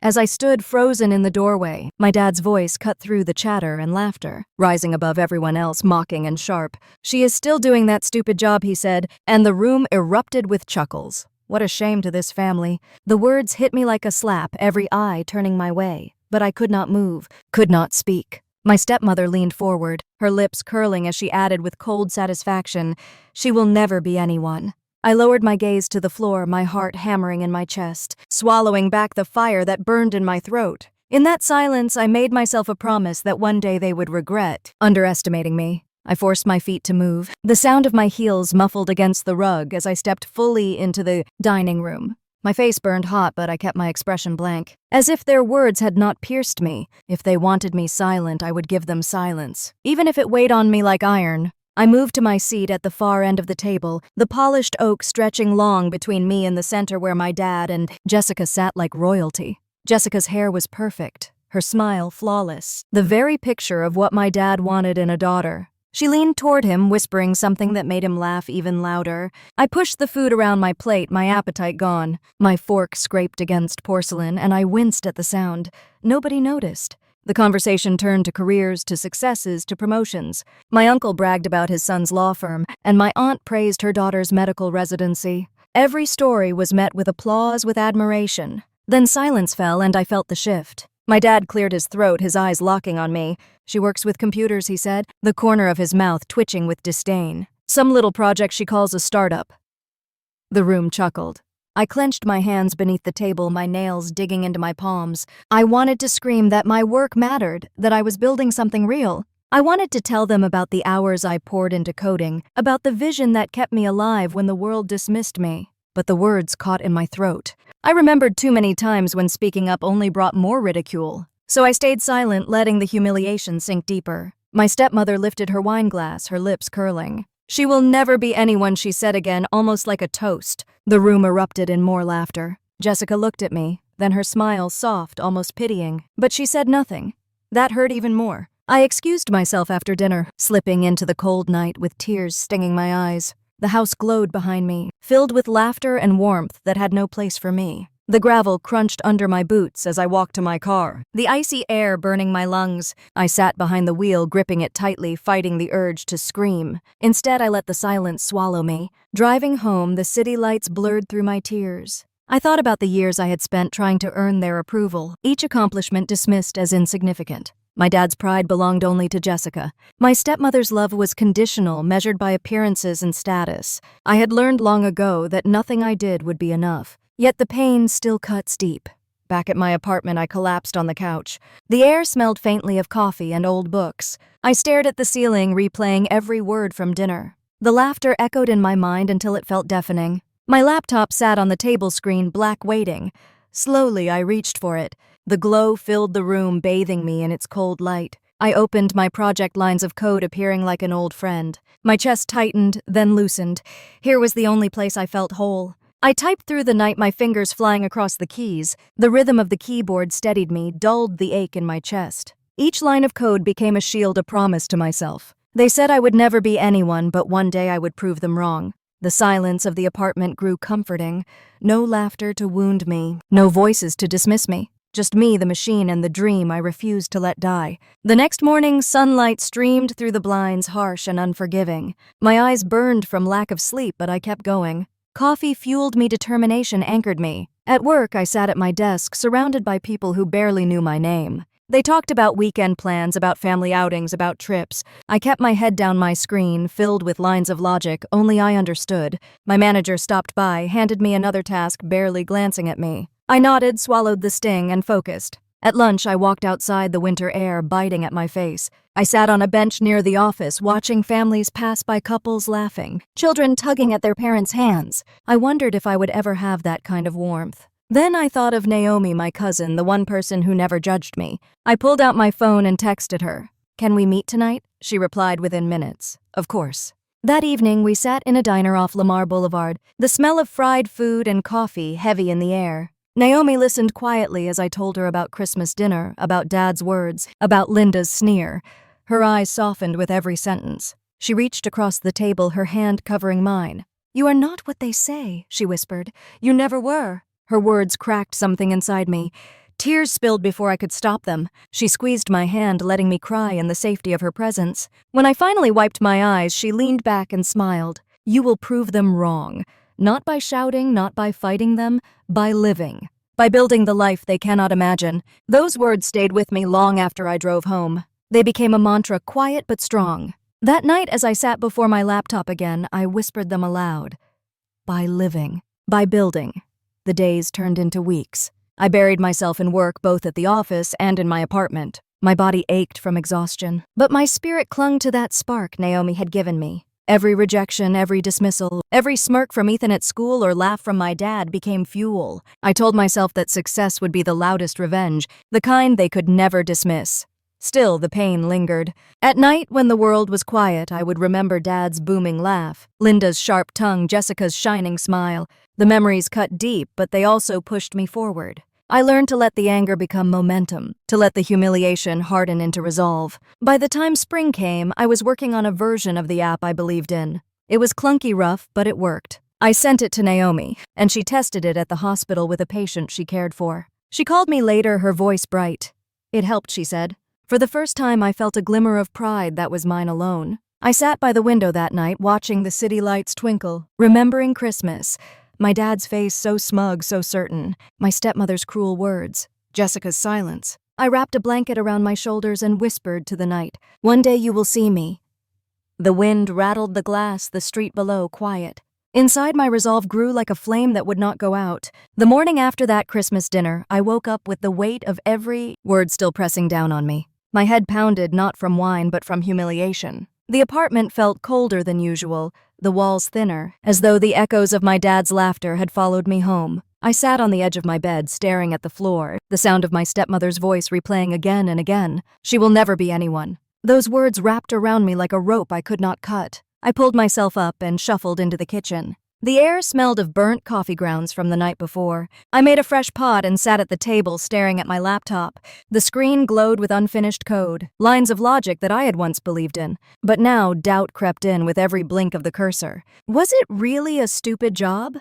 As I stood frozen in the doorway, my dad's voice cut through the chatter and laughter, rising above everyone else, mocking and sharp. "She is still doing that stupid job," he said, and the room erupted with chuckles. What a shame to this family. The words hit me like a slap, every eye turning my way. But I could not move, could not speak. My stepmother leaned forward, her lips curling as she added with cold satisfaction, "She will never be anyone." I lowered my gaze to the floor, my heart hammering in my chest, swallowing back the fire that burned in my throat. In that silence, I made myself a promise that one day they would regret underestimating me. I forced my feet to move, the sound of my heels muffled against the rug as I stepped fully into the dining room. My face burned hot, but I kept my expression blank, as if their words had not pierced me. If they wanted me silent, I would give them silence, even if it weighed on me like iron. I moved to my seat at the far end of the table, the polished oak stretching long between me and the center where my dad and Jessica sat like royalty. Jessica's hair was perfect, her smile flawless, the very picture of what my dad wanted in a daughter. She leaned toward him, whispering something that made him laugh even louder. I pushed the food around my plate, my appetite gone. My fork scraped against porcelain, and I winced at the sound. Nobody noticed. The conversation turned to careers, to successes, to promotions. My uncle bragged about his son's law firm, and my aunt praised her daughter's medical residency. Every story was met with applause, with admiration. Then silence fell, and I felt the shift. My dad cleared his throat, his eyes locking on me. "She works with computers," he said, the corner of his mouth twitching with disdain. "Some little project she calls a startup." The room chuckled. I clenched my hands beneath the table, my nails digging into my palms. I wanted to scream that my work mattered, that I was building something real. I wanted to tell them about the hours I poured into coding, about the vision that kept me alive when the world dismissed me. But the words caught in my throat. I remembered too many times when speaking up only brought more ridicule. So I stayed silent, letting the humiliation sink deeper. My stepmother lifted her wine glass, her lips curling. "She will never be anyone," she said again, almost like a toast. The room erupted in more laughter. Jessica looked at me, then her smile soft, almost pitying. But she said nothing. That hurt even more. I excused myself after dinner, slipping into the cold night with tears stinging my eyes. The house glowed behind me, filled with laughter and warmth that had no place for me. The gravel crunched under my boots as I walked to my car, the icy air burning my lungs. I sat behind the wheel, gripping it tightly, fighting the urge to scream. Instead, I let the silence swallow me. Driving home, the city lights blurred through my tears. I thought about the years I had spent trying to earn their approval, each accomplishment dismissed as insignificant. My dad's pride belonged only to Jessica. My stepmother's love was conditional, measured by appearances and status. I had learned long ago that nothing I did would be enough. Yet the pain still cuts deep. Back at my apartment, I collapsed on the couch. The air smelled faintly of coffee and old books. I stared at the ceiling, replaying every word from dinner. The laughter echoed in my mind until it felt deafening. My laptop sat on the table screen, black, waiting. Slowly, I reached for it. The glow filled the room, bathing me in its cold light. I opened my project lines of code, appearing like an old friend. My chest tightened, then loosened. Here was the only place I felt whole. I typed through the night, my fingers flying across the keys. The rhythm of the keyboard steadied me, dulled the ache in my chest. Each line of code became a shield, a promise to myself. They said I would never be anyone, but one day I would prove them wrong. The silence of the apartment grew comforting. No laughter to wound me, no voices to dismiss me. Just me, the machine, and the dream I refused to let die. The next morning, sunlight streamed through the blinds, harsh and unforgiving. My eyes burned from lack of sleep, but I kept going. Coffee fueled me, determination anchored me. At work, I sat at my desk, surrounded by people who barely knew my name. They talked about weekend plans, about family outings, about trips. I kept my head down my screen, filled with lines of logic only I understood. My manager stopped by, handed me another task, barely glancing at me. I nodded, swallowed the sting, and focused. At lunch, I walked outside, the winter air biting at my face. I sat on a bench near the office, watching families pass by, couples laughing, children tugging at their parents' hands. I wondered if I would ever have that kind of warmth. Then I thought of Naomi, my cousin, the one person who never judged me. I pulled out my phone and texted her. "Can we meet tonight?" She replied within minutes. Of course. That evening, we sat in a diner off Lamar Boulevard, the smell of fried food and coffee heavy in the air. Naomi listened quietly as I told her about Christmas dinner, about Dad's words, about Linda's sneer. Her eyes softened with every sentence. She reached across the table, her hand covering mine. "You are not what they say," she whispered. "You never were." Her words cracked something inside me. Tears spilled before I could stop them. She squeezed my hand, letting me cry in the safety of her presence. When I finally wiped my eyes, she leaned back and smiled. You will prove them wrong. Not by shouting, not by fighting them, by living. By building the life they cannot imagine. Those words stayed with me long after I drove home. They became a mantra, quiet but strong. That night, as I sat before my laptop again, I whispered them aloud. By living. By building. The days turned into weeks. I buried myself in work both at the office and in my apartment. My body ached from exhaustion, but my spirit clung to that spark Naomi had given me. Every rejection, every dismissal, every smirk from Ethan at school or laugh from my dad became fuel. I told myself that success would be the loudest revenge, the kind they could never dismiss. Still, the pain lingered. At night, when the world was quiet, I would remember Dad's booming laugh, Linda's sharp tongue, Jessica's shining smile. The memories cut deep, but they also pushed me forward. I learned to let the anger become momentum, to let the humiliation harden into resolve. By the time spring came, I was working on a version of the app I believed in. It was clunky rough, but it worked. I sent it to Naomi, and she tested it at the hospital with a patient she cared for. She called me later, her voice bright. It helped, she said. For the first time, I felt a glimmer of pride that was mine alone. I sat by the window that night, watching the city lights twinkle, remembering Christmas. My dad's face so smug, so certain. My stepmother's cruel words. Jessica's silence. I wrapped a blanket around my shoulders and whispered to the night, one day you will see me. The wind rattled the glass, the street below quiet. Inside, my resolve grew like a flame that would not go out. The morning after that Christmas dinner, I woke up with the weight of every word still pressing down on me. My head pounded not from wine but from humiliation. The apartment felt colder than usual, the walls thinner, as though the echoes of my dad's laughter had followed me home. I sat on the edge of my bed, staring at the floor, the sound of my stepmother's voice replaying again and again. She will never be anyone. Those words wrapped around me like a rope I could not cut. I pulled myself up and shuffled into the kitchen. The air smelled of burnt coffee grounds from the night before. I made a fresh pot and sat at the table staring at my laptop. The screen glowed with unfinished code, lines of logic that I had once believed in. But now doubt crept in with every blink of the cursor. Was it really a stupid job?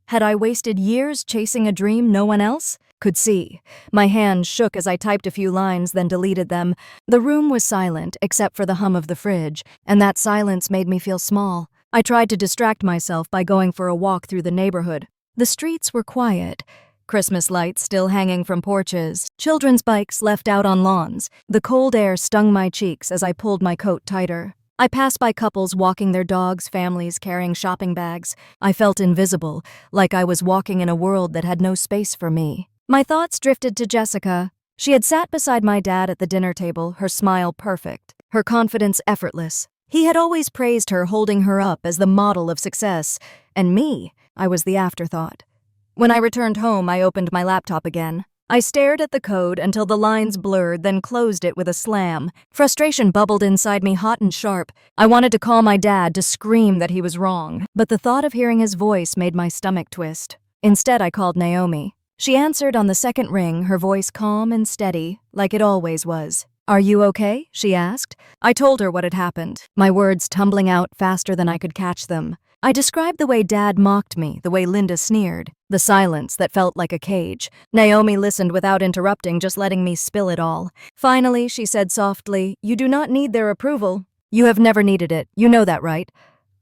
Had I wasted years chasing a dream no one else could see? My hands shook as I typed a few lines, then deleted them. The room was silent, except for the hum of the fridge, and that silence made me feel small. I tried to distract myself by going for a walk through the neighborhood. The streets were quiet. Christmas lights still hanging from porches, children's bikes left out on lawns. The cold air stung my cheeks as I pulled my coat tighter. I passed by couples walking their dogs, families carrying shopping bags. I felt invisible, like I was walking in a world that had no space for me. My thoughts drifted to Jessica. She had sat beside my dad at the dinner table, her smile perfect, her confidence effortless. He had always praised her, holding her up as the model of success. And me, I was the afterthought. When I returned home, I opened my laptop again. I stared at the code until the lines blurred, then closed it with a slam. Frustration bubbled inside me, hot and sharp. I wanted to call my dad, to scream that he was wrong, but the thought of hearing his voice made my stomach twist. Instead, I called Naomi. She answered on the second ring, her voice calm and steady, like it always was. Are you okay? She asked. I told her what had happened, my words tumbling out faster than I could catch them. I described the way Dad mocked me, the way Linda sneered, the silence that felt like a cage. Naomi listened without interrupting, just letting me spill it all. Finally, she said softly, You do not need their approval. You have never needed it. You know that, right?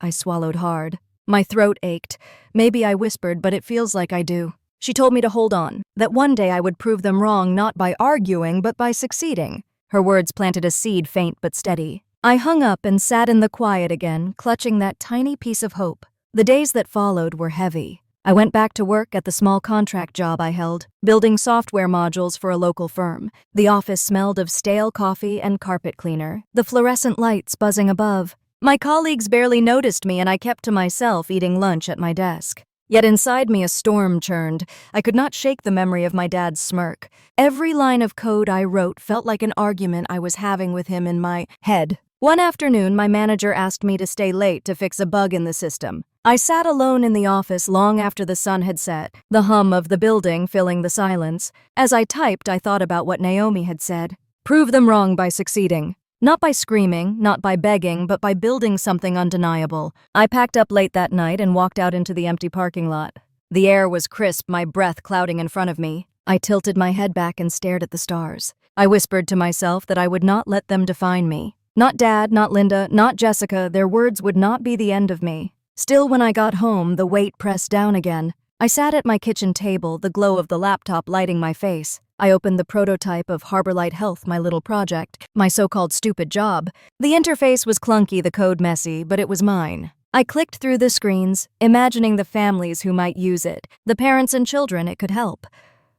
I swallowed hard. My throat ached. Maybe I whispered, but it feels like I do. She told me to hold on, that one day I would prove them wrong not by arguing, but by succeeding. Her words planted a seed, faint but steady. I hung up and sat in the quiet again, clutching that tiny piece of hope. The days that followed were heavy. I went back to work at the small contract job I held, building software modules for a local firm. The office smelled of stale coffee and carpet cleaner, the fluorescent lights buzzing above. My colleagues barely noticed me, and I kept to myself, eating lunch at my desk. Yet inside me a storm churned. I could not shake the memory of my dad's smirk. Every line of code I wrote felt like an argument I was having with him in my head. One afternoon, my manager asked me to stay late to fix a bug in the system. I sat alone in the office long after the sun had set, the hum of the building filling the silence. As I typed, I thought about what Naomi had said. Prove them wrong by succeeding. Not by screaming, not by begging, but by building something undeniable. I packed up late that night and walked out into the empty parking lot. The air was crisp, my breath clouding in front of me. I tilted my head back and stared at the stars. I whispered to myself that I would not let them define me. Not Dad, not Linda, not Jessica, their words would not be the end of me. Still, when I got home, the weight pressed down again. I sat at my kitchen table, the glow of the laptop lighting my face. I opened the prototype of Harborlight Health, my little project, my so-called stupid job. The interface was clunky, the code messy, but it was mine. I clicked through the screens, imagining the families who might use it, the parents and children it could help.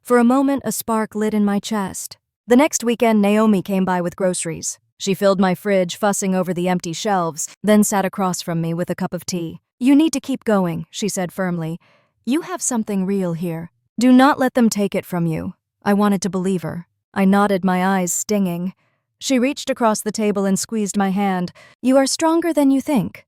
For a moment, a spark lit in my chest. The next weekend, Naomi came by with groceries. She filled my fridge, fussing over the empty shelves, then sat across from me with a cup of tea. "You need to keep going," she said firmly. "You have something real here. Do not let them take it from you." I wanted to believe her. I nodded, my eyes stinging. She reached across the table and squeezed my hand. "You are stronger than you think."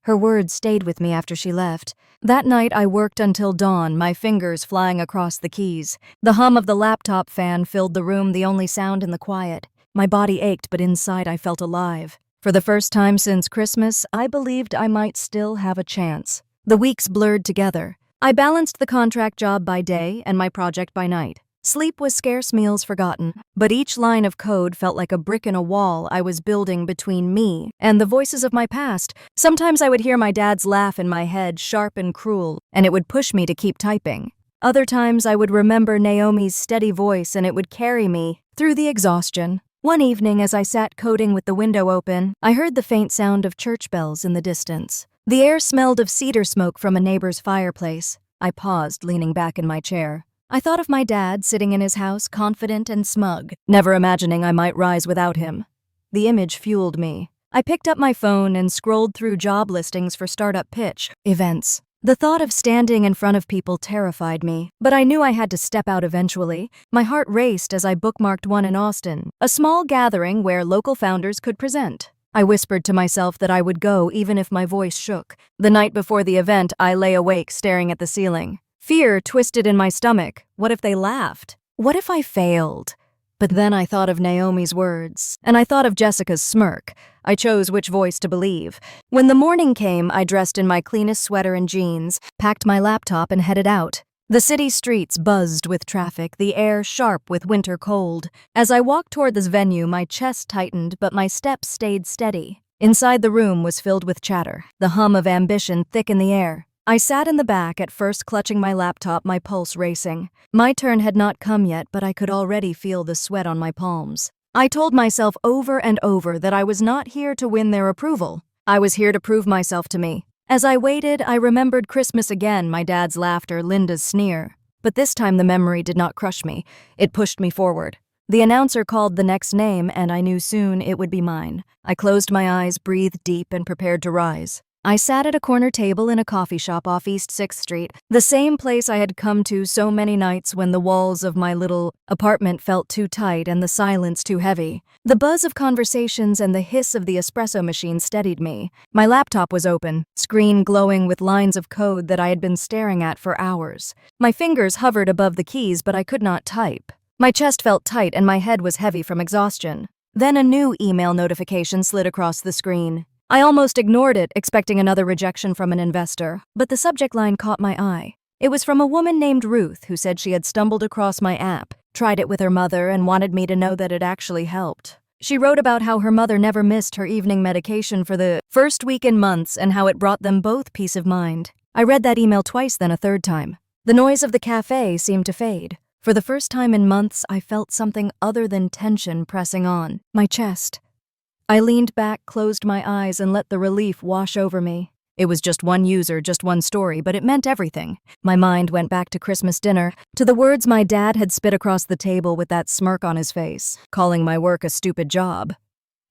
Her words stayed with me after she left. That night I worked until dawn, my fingers flying across the keys. The hum of the laptop fan filled the room, the only sound in the quiet. My body ached, but inside I felt alive. For the first time since Christmas, I believed I might still have a chance. The weeks blurred together. I balanced the contract job by day and my project by night. Sleep was scarce, meals forgotten, but each line of code felt like a brick in a wall I was building between me and the voices of my past. Sometimes I would hear my dad's laugh in my head, sharp and cruel, and it would push me to keep typing. Other times I would remember Naomi's steady voice and it would carry me through the exhaustion. One evening, as I sat coding with the window open, I heard the faint sound of church bells in the distance. The air smelled of cedar smoke from a neighbor's fireplace. I paused, leaning back in my chair. I thought of my dad sitting in his house, confident and smug, never imagining I might rise without him. The image fueled me. I picked up my phone and scrolled through job listings for startup pitch events. The thought of standing in front of people terrified me, but I knew I had to step out eventually. My heart raced as I bookmarked one in Austin, a small gathering where local founders could present. I whispered to myself that I would go even if my voice shook. The night before the event, I lay awake staring at the ceiling. Fear twisted in my stomach. What if they laughed? What if I failed? But then I thought of Naomi's words, and I thought of Jessica's smirk. I chose which voice to believe. When the morning came, I dressed in my cleanest sweater and jeans, packed my laptop, and headed out. The city streets buzzed with traffic, the air sharp with winter cold. As I walked toward this venue, my chest tightened, but my steps stayed steady. Inside the room was filled with chatter, the hum of ambition thick in the air. I sat in the back, at first clutching my laptop, my pulse racing. My turn had not come yet, but I could already feel the sweat on my palms. I told myself over and over that I was not here to win their approval. I was here to prove myself to me. As I waited, I remembered Christmas again, my dad's laughter, Linda's sneer. But this time the memory did not crush me. It pushed me forward. The announcer called the next name, and I knew soon it would be mine. I closed my eyes, breathed deep, and prepared to rise. I sat at a corner table in a coffee shop off East 6th Street, the same place I had come to so many nights when the walls of my little apartment felt too tight and the silence too heavy. The buzz of conversations and the hiss of the espresso machine steadied me. My laptop was open, screen glowing with lines of code that I had been staring at for hours. My fingers hovered above the keys, but I could not type. My chest felt tight and my head was heavy from exhaustion. Then a new email notification slid across the screen. I almost ignored it, expecting another rejection from an investor, but the subject line caught my eye. It was from a woman named Ruth who said she had stumbled across my app, tried it with her mother, and wanted me to know that it actually helped. She wrote about how her mother never missed her evening medication for the first week in months and how it brought them both peace of mind. I read that email twice, then a third time. The noise of the cafe seemed to fade. For the first time in months, I felt something other than tension pressing on my chest. I leaned back, closed my eyes, and let the relief wash over me. It was just one user, just one story, but it meant everything. My mind went back to Christmas dinner, to the words my dad had spit across the table with that smirk on his face, calling my work a stupid job.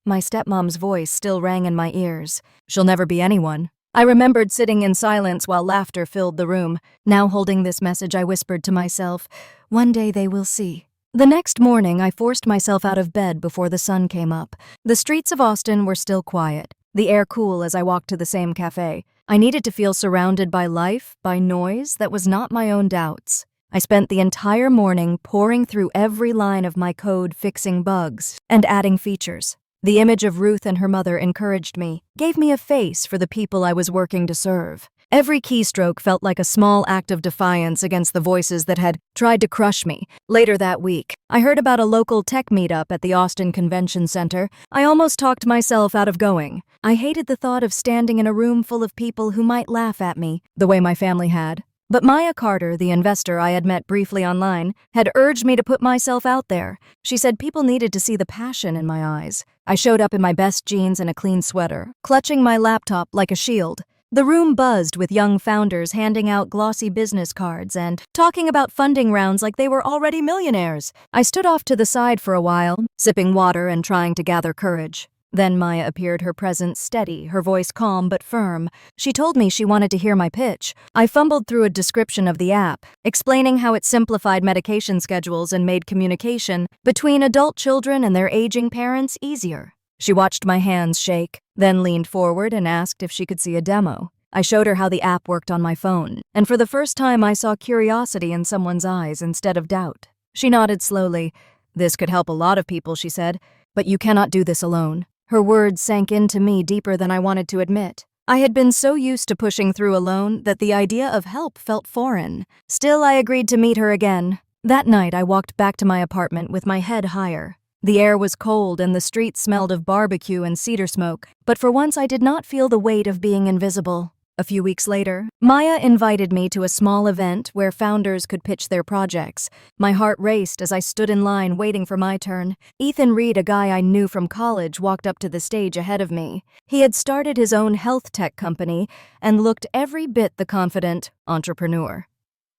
My stepmom's voice still rang in my ears. "She'll never be anyone." I remembered sitting in silence while laughter filled the room. Now holding this message, I whispered to myself, "One day they will see." The next morning, I forced myself out of bed before the sun came up. The streets of Austin were still quiet, the air cool as I walked to the same cafe. I needed to feel surrounded by life, by noise that was not my own doubts. I spent the entire morning poring through every line of my code, fixing bugs and adding features. The image of Ruth and her mother encouraged me, gave me a face for the people I was working to serve. Every keystroke felt like a small act of defiance against the voices that had tried to crush me. Later that week, I heard about a local tech meetup at the Austin Convention Center. I almost talked myself out of going. I hated the thought of standing in a room full of people who might laugh at me, the way my family had. But Maya Carter, the investor I had met briefly online, had urged me to put myself out there. She said people needed to see the passion in my eyes. I showed up in my best jeans and a clean sweater, clutching my laptop like a shield. The room buzzed with young founders handing out glossy business cards and talking about funding rounds like they were already millionaires. I stood off to the side for a while, sipping water and trying to gather courage. Then Maya appeared, her presence steady, her voice calm but firm. She told me she wanted to hear my pitch. I fumbled through a description of the app, explaining how it simplified medication schedules and made communication between adult children and their aging parents easier. She watched my hands shake, then leaned forward and asked if she could see a demo. I showed her how the app worked on my phone, and for the first time I saw curiosity in someone's eyes instead of doubt. She nodded slowly. "This could help a lot of people," she said, "but you cannot do this alone." Her words sank into me deeper than I wanted to admit. I had been so used to pushing through alone that the idea of help felt foreign. Still, I agreed to meet her again. That night, I walked back to my apartment with my head higher. The air was cold and the street smelled of barbecue and cedar smoke, but for once I did not feel the weight of being invisible. A few weeks later, Maya invited me to a small event where founders could pitch their projects. My heart raced as I stood in line waiting for my turn. Ethan Reed, a guy I knew from college, walked up to the stage ahead of me. He had started his own health tech company and looked every bit the confident entrepreneur.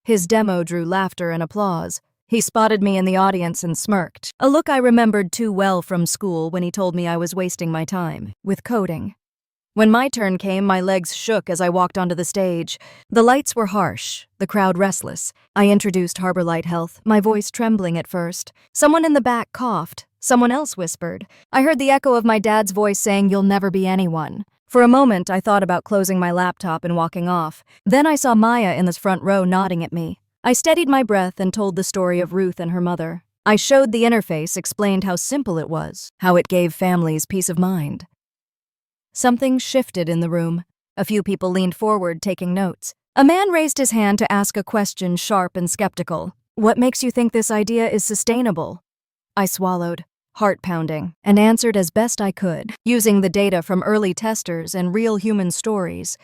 His demo drew laughter and applause. He spotted me in the audience and smirked, a look I remembered too well from school when he told me I was wasting my time with coding. When my turn came, my legs shook as I walked onto the stage. The lights were harsh, the crowd restless. I introduced Harbor Light Health, my voice trembling at first. Someone in the back coughed. Someone else whispered. I heard the echo of my dad's voice saying, "You'll never be anyone." For a moment, I thought about closing my laptop and walking off. Then I saw Maya in the front row nodding at me. I steadied my breath and told the story of Ruth and her mother. I showed the interface, explained how simple it was, how it gave families peace of mind. Something shifted in the room. A few people leaned forward, taking notes. A man raised his hand to ask a question, sharp and skeptical. "What makes you think this idea is sustainable?" I swallowed, heart pounding, and answered as best I could, using the data from early testers and real human stories.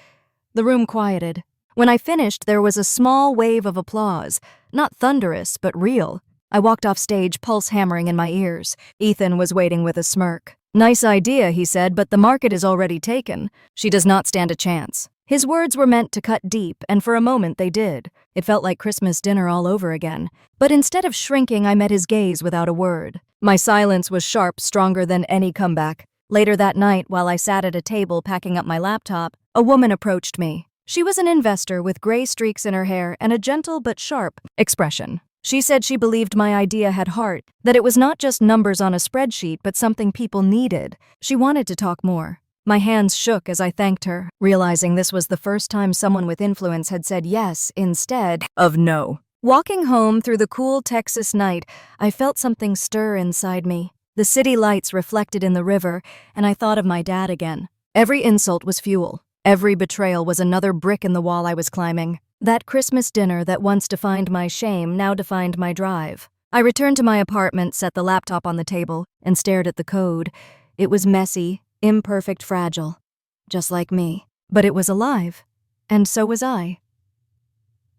The room quieted. When I finished, there was a small wave of applause, not thunderous, but real. I walked off stage, pulse hammering in my ears. Ethan was waiting with a smirk. "Nice idea," he said, "but the market is already taken. She does not stand a chance." His words were meant to cut deep, and for a moment they did. It felt like Christmas dinner all over again. But instead of shrinking, I met his gaze without a word. My silence was sharp, stronger than any comeback. Later that night, while I sat at a table packing up my laptop, a woman approached me. She was an investor with gray streaks in her hair and a gentle but sharp expression. She said she believed my idea had heart, that it was not just numbers on a spreadsheet but something people needed. She wanted to talk more. My hands shook as I thanked her, realizing this was the first time someone with influence had said yes instead of no. Walking home through the cool Texas night, I felt something stir inside me. The city lights reflected in the river, and I thought of my dad again. Every insult was fuel. Every betrayal was another brick in the wall I was climbing. That Christmas dinner that once defined my shame now defined my drive. I returned to my apartment, set the laptop on the table, and stared at the code. It was messy, imperfect, fragile. Just like me. But it was alive. And so was I.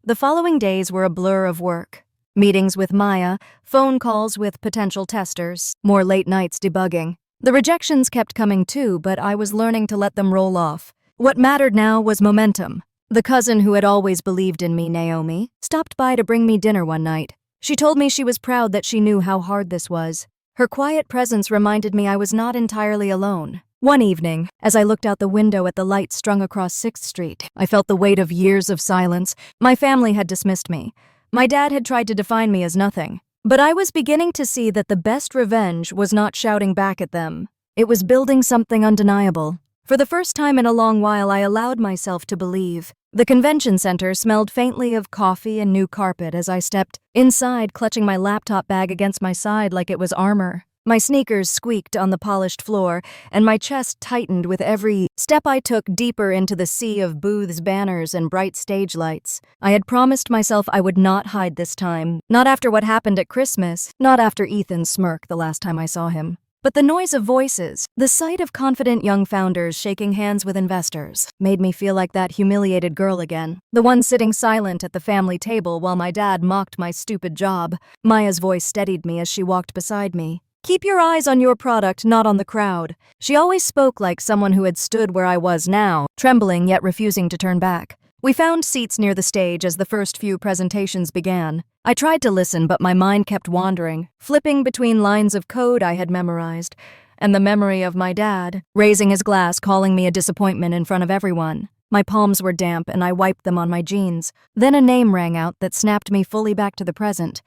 The following days were a blur of work. Meetings with Maya, phone calls with potential testers, more late nights debugging. The rejections kept coming too, but I was learning to let them roll off. What mattered now was momentum. The cousin who had always believed in me, Naomi, stopped by to bring me dinner one night. She told me she was proud that she knew how hard this was. Her quiet presence reminded me I was not entirely alone. One evening, as I looked out the window at the lights strung across 6th Street, I felt the weight of years of silence. My family had dismissed me. My dad had tried to define me as nothing. But I was beginning to see that the best revenge was not shouting back at them. It was building something undeniable. For the first time in a long while, I allowed myself to believe. The convention center smelled faintly of coffee and new carpet as I stepped inside, clutching my laptop bag against my side like it was armor. My sneakers squeaked on the polished floor, and my chest tightened with every step I took deeper into the sea of booths, banners, and bright stage lights. I had promised myself I would not hide this time, not after what happened at Christmas, not after Ethan's smirk the last time I saw him. But the noise of voices, the sight of confident young founders shaking hands with investors, made me feel like that humiliated girl again. The one sitting silent at the family table while my dad mocked my stupid job. Maya's voice steadied me as she walked beside me. "Keep your eyes on your product, not on the crowd." She always spoke like someone who had stood where I was now, trembling yet refusing to turn back. We found seats near the stage as the first few presentations began. I tried to listen, but my mind kept wandering, flipping between lines of code I had memorized, and the memory of my dad, raising his glass, calling me a disappointment in front of everyone. My palms were damp, and I wiped them on my jeans. Then a name rang out that snapped me fully back to the present.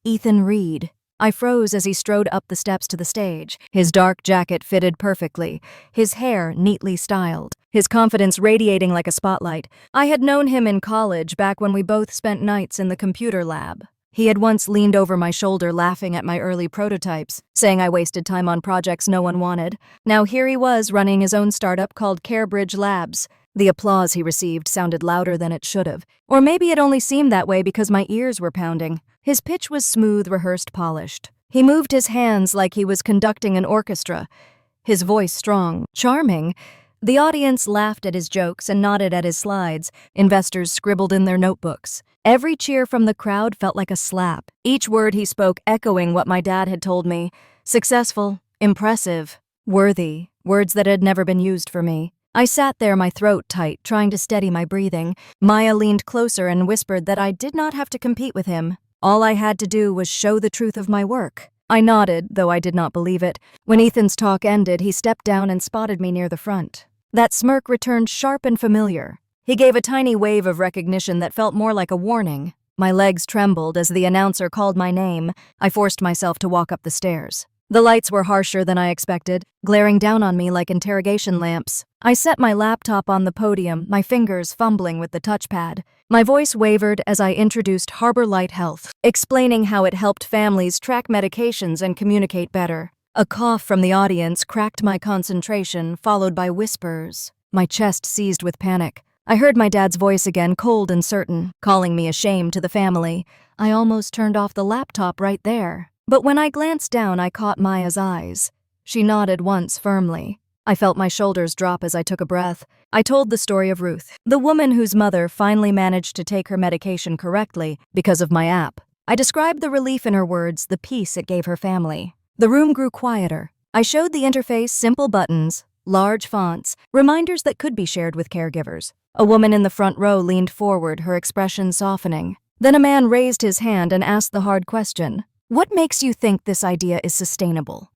Ethan Reed. I froze as he strode up the steps to the stage. His dark jacket fitted perfectly, his hair neatly styled, his confidence radiating like a spotlight. I had known him in college back when we both spent nights in the computer lab. He had once leaned over my shoulder laughing at my early prototypes, saying I wasted time on projects no one wanted. Now here he was running his own startup called Carebridge Labs. The applause he received sounded louder than it should have. Or maybe it only seemed that way because my ears were pounding. His pitch was smooth, rehearsed, polished. He moved his hands like he was conducting an orchestra. His voice strong, charming. The audience laughed at his jokes and nodded at his slides. Investors scribbled in their notebooks. Every cheer from the crowd felt like a slap, each word he spoke echoing what my dad had told me. Successful, impressive, worthy, words that had never been used for me. I sat there, my throat tight, trying to steady my breathing. Maya leaned closer and whispered that I did not have to compete with him. All I had to do was show the truth of my work. I nodded, though I did not believe it. When Ethan's talk ended, he stepped down and spotted me near the front. That smirk returned sharp and familiar. He gave a tiny wave of recognition that felt more like a warning. My legs trembled as the announcer called my name. I forced myself to walk up the stairs. The lights were harsher than I expected, glaring down on me like interrogation lamps. I set my laptop on the podium, my fingers fumbling with the touchpad. My voice wavered as I introduced Harbor Light Health, explaining how it helped families track medications and communicate better. A cough from the audience cracked my concentration, followed by whispers. My chest seized with panic. I heard my dad's voice again, cold and certain, calling me a shame to the family. I almost turned off the laptop right there. But when I glanced down, I caught Maya's eyes. She nodded once firmly. I felt my shoulders drop as I took a breath. I told the story of Ruth, the woman whose mother finally managed to take her medication correctly because of my app. I described the relief in her words, the peace it gave her family. The room grew quieter. I showed the interface, simple buttons, large fonts, reminders that could be shared with caregivers. A woman in the front row leaned forward, her expression softening. Then a man raised his hand and asked the hard question. What makes you think this idea is sustainable?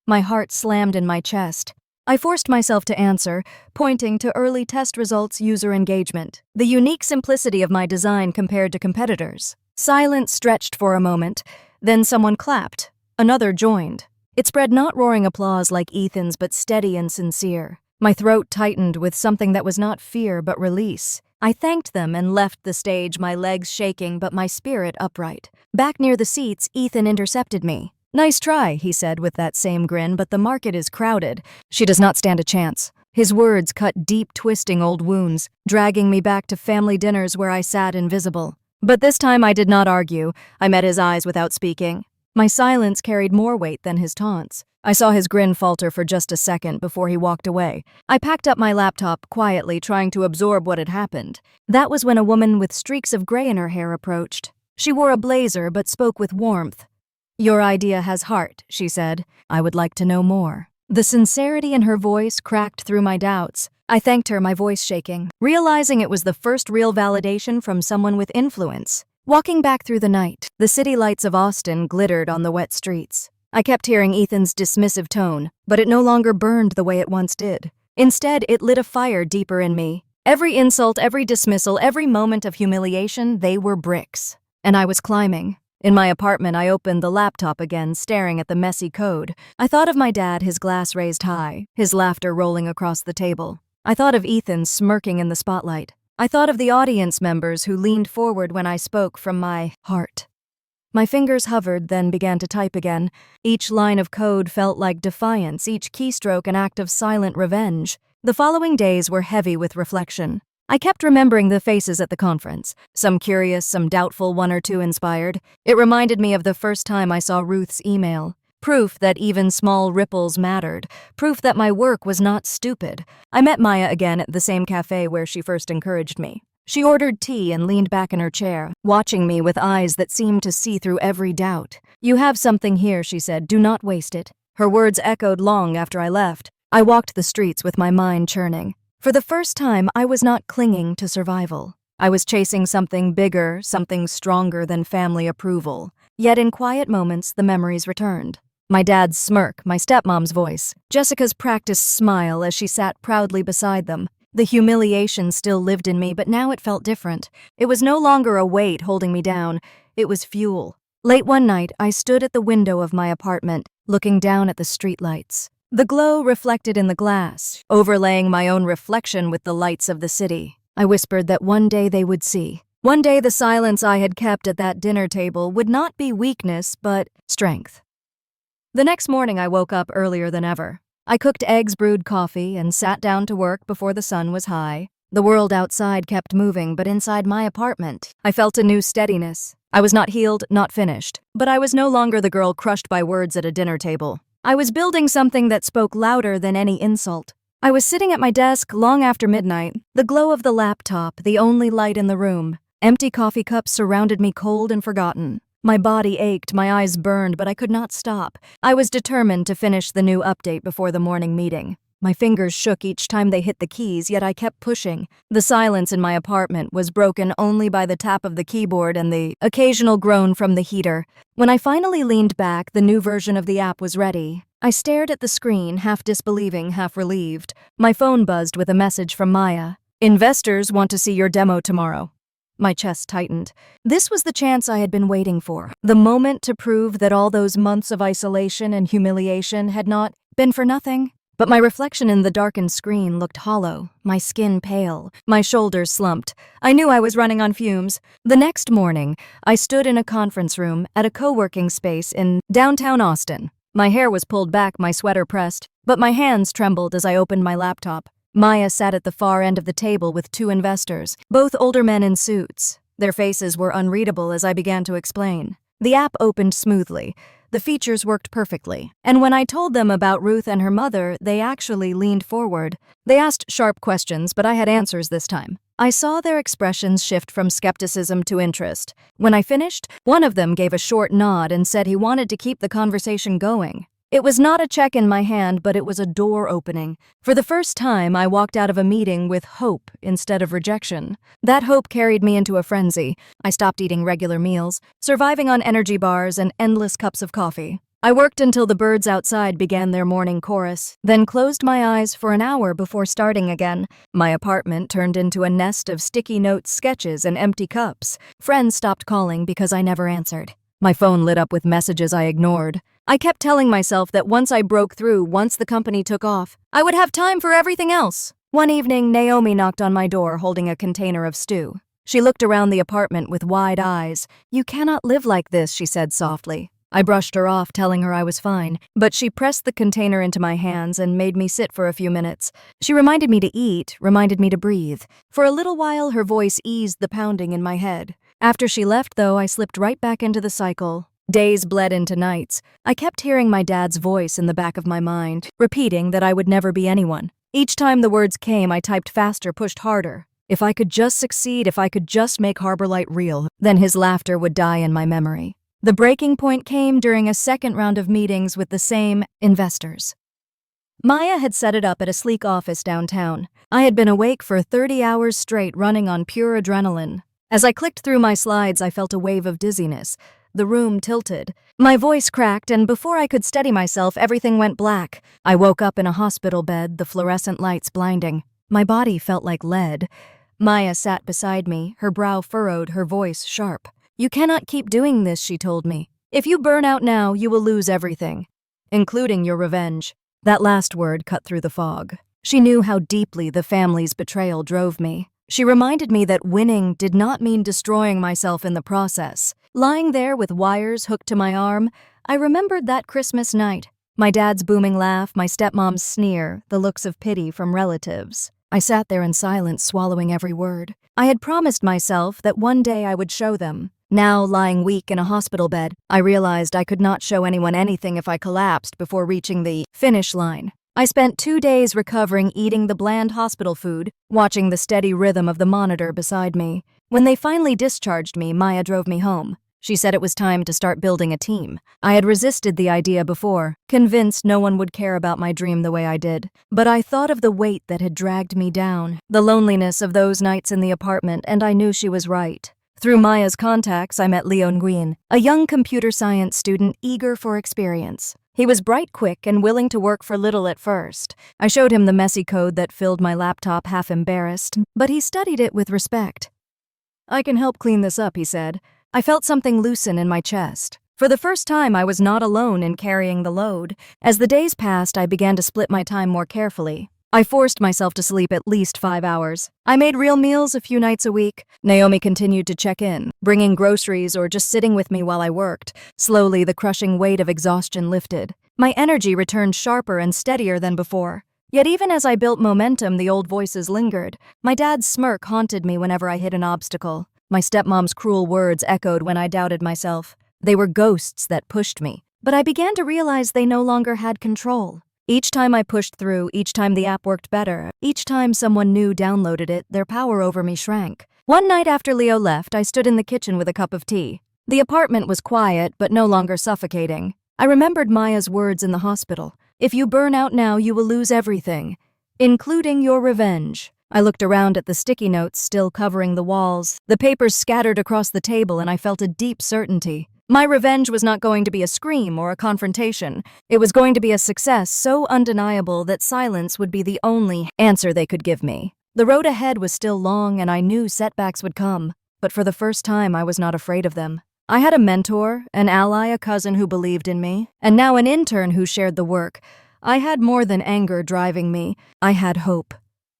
My heart slammed in my chest. I forced myself to answer, pointing to early test results, user engagement, the unique simplicity of my design compared to competitors. Silence stretched for a moment, then someone clapped. Another joined. It spread not roaring applause like Ethan's, but steady and sincere. My throat tightened with something that was not fear but release. I thanked them and left the stage, my legs shaking but my spirit upright. Back near the seats, Ethan intercepted me. "Nice try," he said with that same grin, "but the market is crowded. She does not stand a chance." His words cut deep, twisting old wounds, dragging me back to family dinners where I sat invisible. But this time I did not argue. I met his eyes without speaking. My silence carried more weight than his taunts. I saw his grin falter for just a second before he walked away. I packed up my laptop quietly, trying to absorb what had happened. That was when a woman with streaks of gray in her hair approached. She wore a blazer but spoke with warmth. "Your idea has heart," she said. "I would like to know more." The sincerity in her voice cracked through my doubts. I thanked her, my voice shaking, realizing it was the first real validation from someone with influence. Walking back through the night, the city lights of Austin glittered on the wet streets. I kept hearing Ethan's dismissive tone, but it no longer burned the way it once did. Instead, it lit a fire deeper in me. Every insult, every dismissal, every moment of humiliation, they were bricks. And I was climbing. In my apartment, I opened the laptop again, staring at the messy code. I thought of my dad, his glass raised high, his laughter rolling across the table. I thought of Ethan smirking in the spotlight. I thought of the audience members who leaned forward when I spoke from my heart. My fingers hovered, then began to type again. Each line of code felt like defiance, each keystroke an act of silent revenge. The following days were heavy with reflection. I kept remembering the faces at the conference, some curious, some doubtful, one or two inspired. It reminded me of the first time I saw Ruth's email. Proof that even small ripples mattered. Proof that my work was not stupid. I met Maya again at the same cafe where she first encouraged me. She ordered tea and leaned back in her chair, watching me with eyes that seemed to see through every doubt. "You have something here," she said. "Do not waste it." Her words echoed long after I left. I walked the streets with my mind churning. For the first time, I was not clinging to survival. I was chasing something bigger, something stronger than family approval. Yet in quiet moments, the memories returned. My dad's smirk, my stepmom's voice, Jessica's practiced smile as she sat proudly beside them. The humiliation still lived in me, but now it felt different. It was no longer a weight holding me down. It was fuel. Late one night, I stood at the window of my apartment, looking down at the streetlights. The glow reflected in the glass, overlaying my own reflection with the lights of the city. I whispered that one day they would see. One day the silence I had kept at that dinner table would not be weakness, but strength. The next morning I woke up earlier than ever. I cooked eggs, brewed coffee, and sat down to work before the sun was high. The world outside kept moving, but inside my apartment, I felt a new steadiness. I was not healed, not finished, but I was no longer the girl crushed by words at a dinner table. I was building something that spoke louder than any insult. I was sitting at my desk long after midnight, the glow of the laptop, the only light in the room. Empty coffee cups surrounded me, cold and forgotten. My body ached, my eyes burned, but I could not stop. I was determined to finish the new update before the morning meeting. My fingers shook each time they hit the keys, yet I kept pushing. The silence in my apartment was broken only by the tap of the keyboard and the occasional groan from the heater. When I finally leaned back, the new version of the app was ready. I stared at the screen, half disbelieving, half relieved. My phone buzzed with a message from Maya. "Investors want to see your demo tomorrow." My chest tightened. This was the chance I had been waiting for. The moment to prove that all those months of isolation and humiliation had not been for nothing. But my reflection in the darkened screen looked hollow, my skin pale, my shoulders slumped. I knew I was running on fumes. The next morning, I stood in a conference room at a co-working space in downtown Austin. My hair was pulled back, my sweater pressed, but my hands trembled as I opened my laptop. Maya sat at the far end of the table with two investors, both older men in suits. Their faces were unreadable as I began to explain. The app opened smoothly. The features worked perfectly. And when I told them about Ruth and her mother, they actually leaned forward. They asked sharp questions, but I had answers this time. I saw their expressions shift from skepticism to interest. When I finished, one of them gave a short nod and said he wanted to keep the conversation going. It was not a check in my hand, but it was a door opening. For the first time, I walked out of a meeting with hope instead of rejection. That hope carried me into a frenzy. I stopped eating regular meals, surviving on energy bars and endless cups of coffee. I worked until the birds outside began their morning chorus, then closed my eyes for an hour before starting again. My apartment turned into a nest of sticky notes, sketches, and empty cups. Friends stopped calling because I never answered. My phone lit up with messages I ignored. I kept telling myself that once I broke through, once the company took off, I would have time for everything else. One evening, Naomi knocked on my door holding a container of stew. She looked around the apartment with wide eyes. "You cannot live like this," she said softly. I brushed her off, telling her I was fine, but she pressed the container into my hands and made me sit for a few minutes. She reminded me to eat, reminded me to breathe. For a little while, her voice eased the pounding in my head. After she left, though, I slipped right back into the cycle. Days bled into nights. I kept hearing my dad's voice in the back of my mind, repeating that I would never be anyone. Each time the words came, I typed faster, pushed harder. If I could just succeed, if I could just make Harbor Light real, then his laughter would die in my memory. The breaking point came during a second round of meetings with the same investors. Maya had set it up at a sleek office downtown. I had been awake for 30 hours straight, running on pure adrenaline. As I clicked through my slides, I felt a wave of dizziness. The room tilted. My voice cracked, and before I could steady myself, everything went black. I woke up in a hospital bed, the fluorescent lights blinding. My body felt like lead. Maya sat beside me, her brow furrowed, her voice sharp. "You cannot keep doing this," she told me. "If you burn out now, you will lose everything, including your revenge." That last word cut through the fog. She knew how deeply the family's betrayal drove me. She reminded me that winning did not mean destroying myself in the process. Lying there with wires hooked to my arm, I remembered that Christmas night. My dad's booming laugh, my stepmom's sneer, the looks of pity from relatives. I sat there in silence, swallowing every word. I had promised myself that one day I would show them. Now, lying weak in a hospital bed, I realized I could not show anyone anything if I collapsed before reaching the finish line. I spent 2 days recovering, eating the bland hospital food, watching the steady rhythm of the monitor beside me. When they finally discharged me, Maya drove me home. She said it was time to start building a team. I had resisted the idea before, convinced no one would care about my dream the way I did. But I thought of the weight that had dragged me down, the loneliness of those nights in the apartment, and I knew she was right. Through Maya's contacts, I met Leo Nguyen, a young computer science student eager for experience. He was bright, quick, and willing to work for little at first. I showed him the messy code that filled my laptop, half embarrassed, but he studied it with respect. "I can help clean this up," he said. I felt something loosen in my chest. For the first time, I was not alone in carrying the load. As the days passed, I began to split my time more carefully. I forced myself to sleep at least 5 hours. I made real meals a few nights a week. Naomi continued to check in, bringing groceries or just sitting with me while I worked. Slowly, the crushing weight of exhaustion lifted. My energy returned sharper and steadier than before. Yet even as I built momentum, the old voices lingered. My dad's smirk haunted me whenever I hit an obstacle. My stepmom's cruel words echoed when I doubted myself. They were ghosts that pushed me. But I began to realize they no longer had control. Each time I pushed through, each time the app worked better, each time someone new downloaded it, their power over me shrank. One night after Leo left, I stood in the kitchen with a cup of tea. The apartment was quiet, but no longer suffocating. I remembered Maya's words in the hospital. "If you burn out now, you will lose everything, including your revenge." I looked around at the sticky notes still covering the walls, the papers scattered across the table, and I felt a deep certainty. My revenge was not going to be a scream or a confrontation. It was going to be a success so undeniable that silence would be the only answer they could give me. The road ahead was still long, and I knew setbacks would come. But for the first time, I was not afraid of them. I had a mentor, an ally, a cousin who believed in me, and now an intern who shared the work. I had more than anger driving me. I had hope.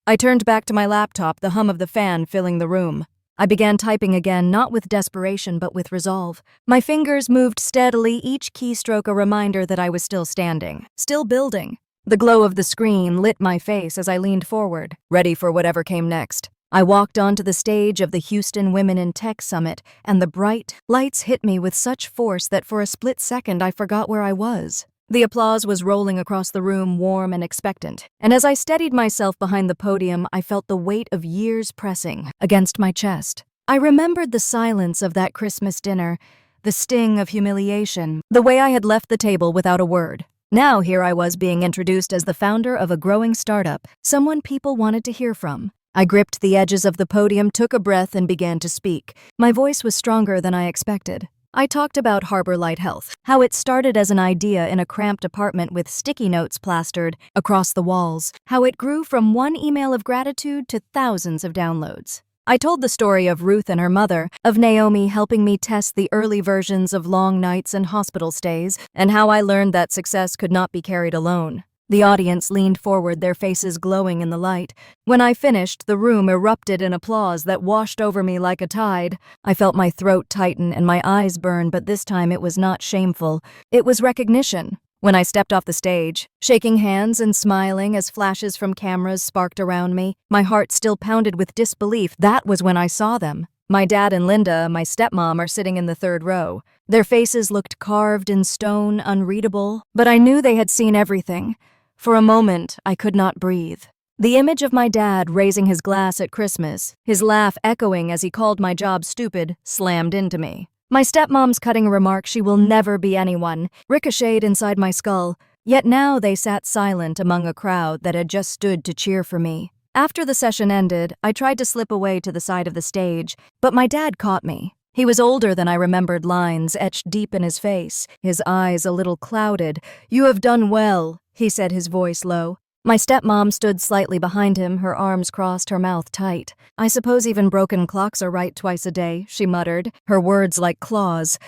I turned back to my laptop, the hum of the fan filling the room. I began typing again, not with desperation but with resolve. My fingers moved steadily, each keystroke a reminder that I was still standing, still building. The glow of the screen lit my face as I leaned forward, ready for whatever came next. I walked onto the stage of the Houston Women in Tech Summit, and the bright lights hit me with such force that for a split second I forgot where I was. The applause was rolling across the room, warm and expectant, and as I steadied myself behind the podium, I felt the weight of years pressing against my chest. I remembered the silence of that Christmas dinner, the sting of humiliation, the way I had left the table without a word. Now here I was being introduced as the founder of a growing startup, someone people wanted to hear from. I gripped the edges of the podium, took a breath, and began to speak. My voice was stronger than I expected. I talked about Harbor Light Health, how it started as an idea in a cramped apartment with sticky notes plastered across the walls, how it grew from one email of gratitude to thousands of downloads. I told the story of Ruth and her mother, of Naomi helping me test the early versions of long nights and hospital stays, and how I learned that success could not be carried alone. The audience leaned forward, their faces glowing in the light. When I finished, the room erupted in applause that washed over me like a tide. I felt my throat tighten and my eyes burn, but this time it was not shameful. It was recognition. When I stepped off the stage, shaking hands and smiling as flashes from cameras sparked around me, my heart still pounded with disbelief. That was when I saw them. My dad and Linda, my stepmom, are sitting in the third row. Their faces looked carved in stone, unreadable, but I knew they had seen everything. For a moment, I could not breathe. The image of my dad raising his glass at Christmas, his laugh echoing as he called my job stupid, slammed into me. My stepmom's cutting remark, "She will never be anyone," ricocheted inside my skull, yet now they sat silent among a crowd that had just stood to cheer for me. After the session ended, I tried to slip away to the side of the stage, but my dad caught me. He was older than I remembered, lines etched deep in his face, his eyes a little clouded. "You have done well," he said, his voice low. My stepmom stood slightly behind him, her arms crossed, her mouth tight. "I suppose even broken clocks are right twice a day," she muttered, her words like claws.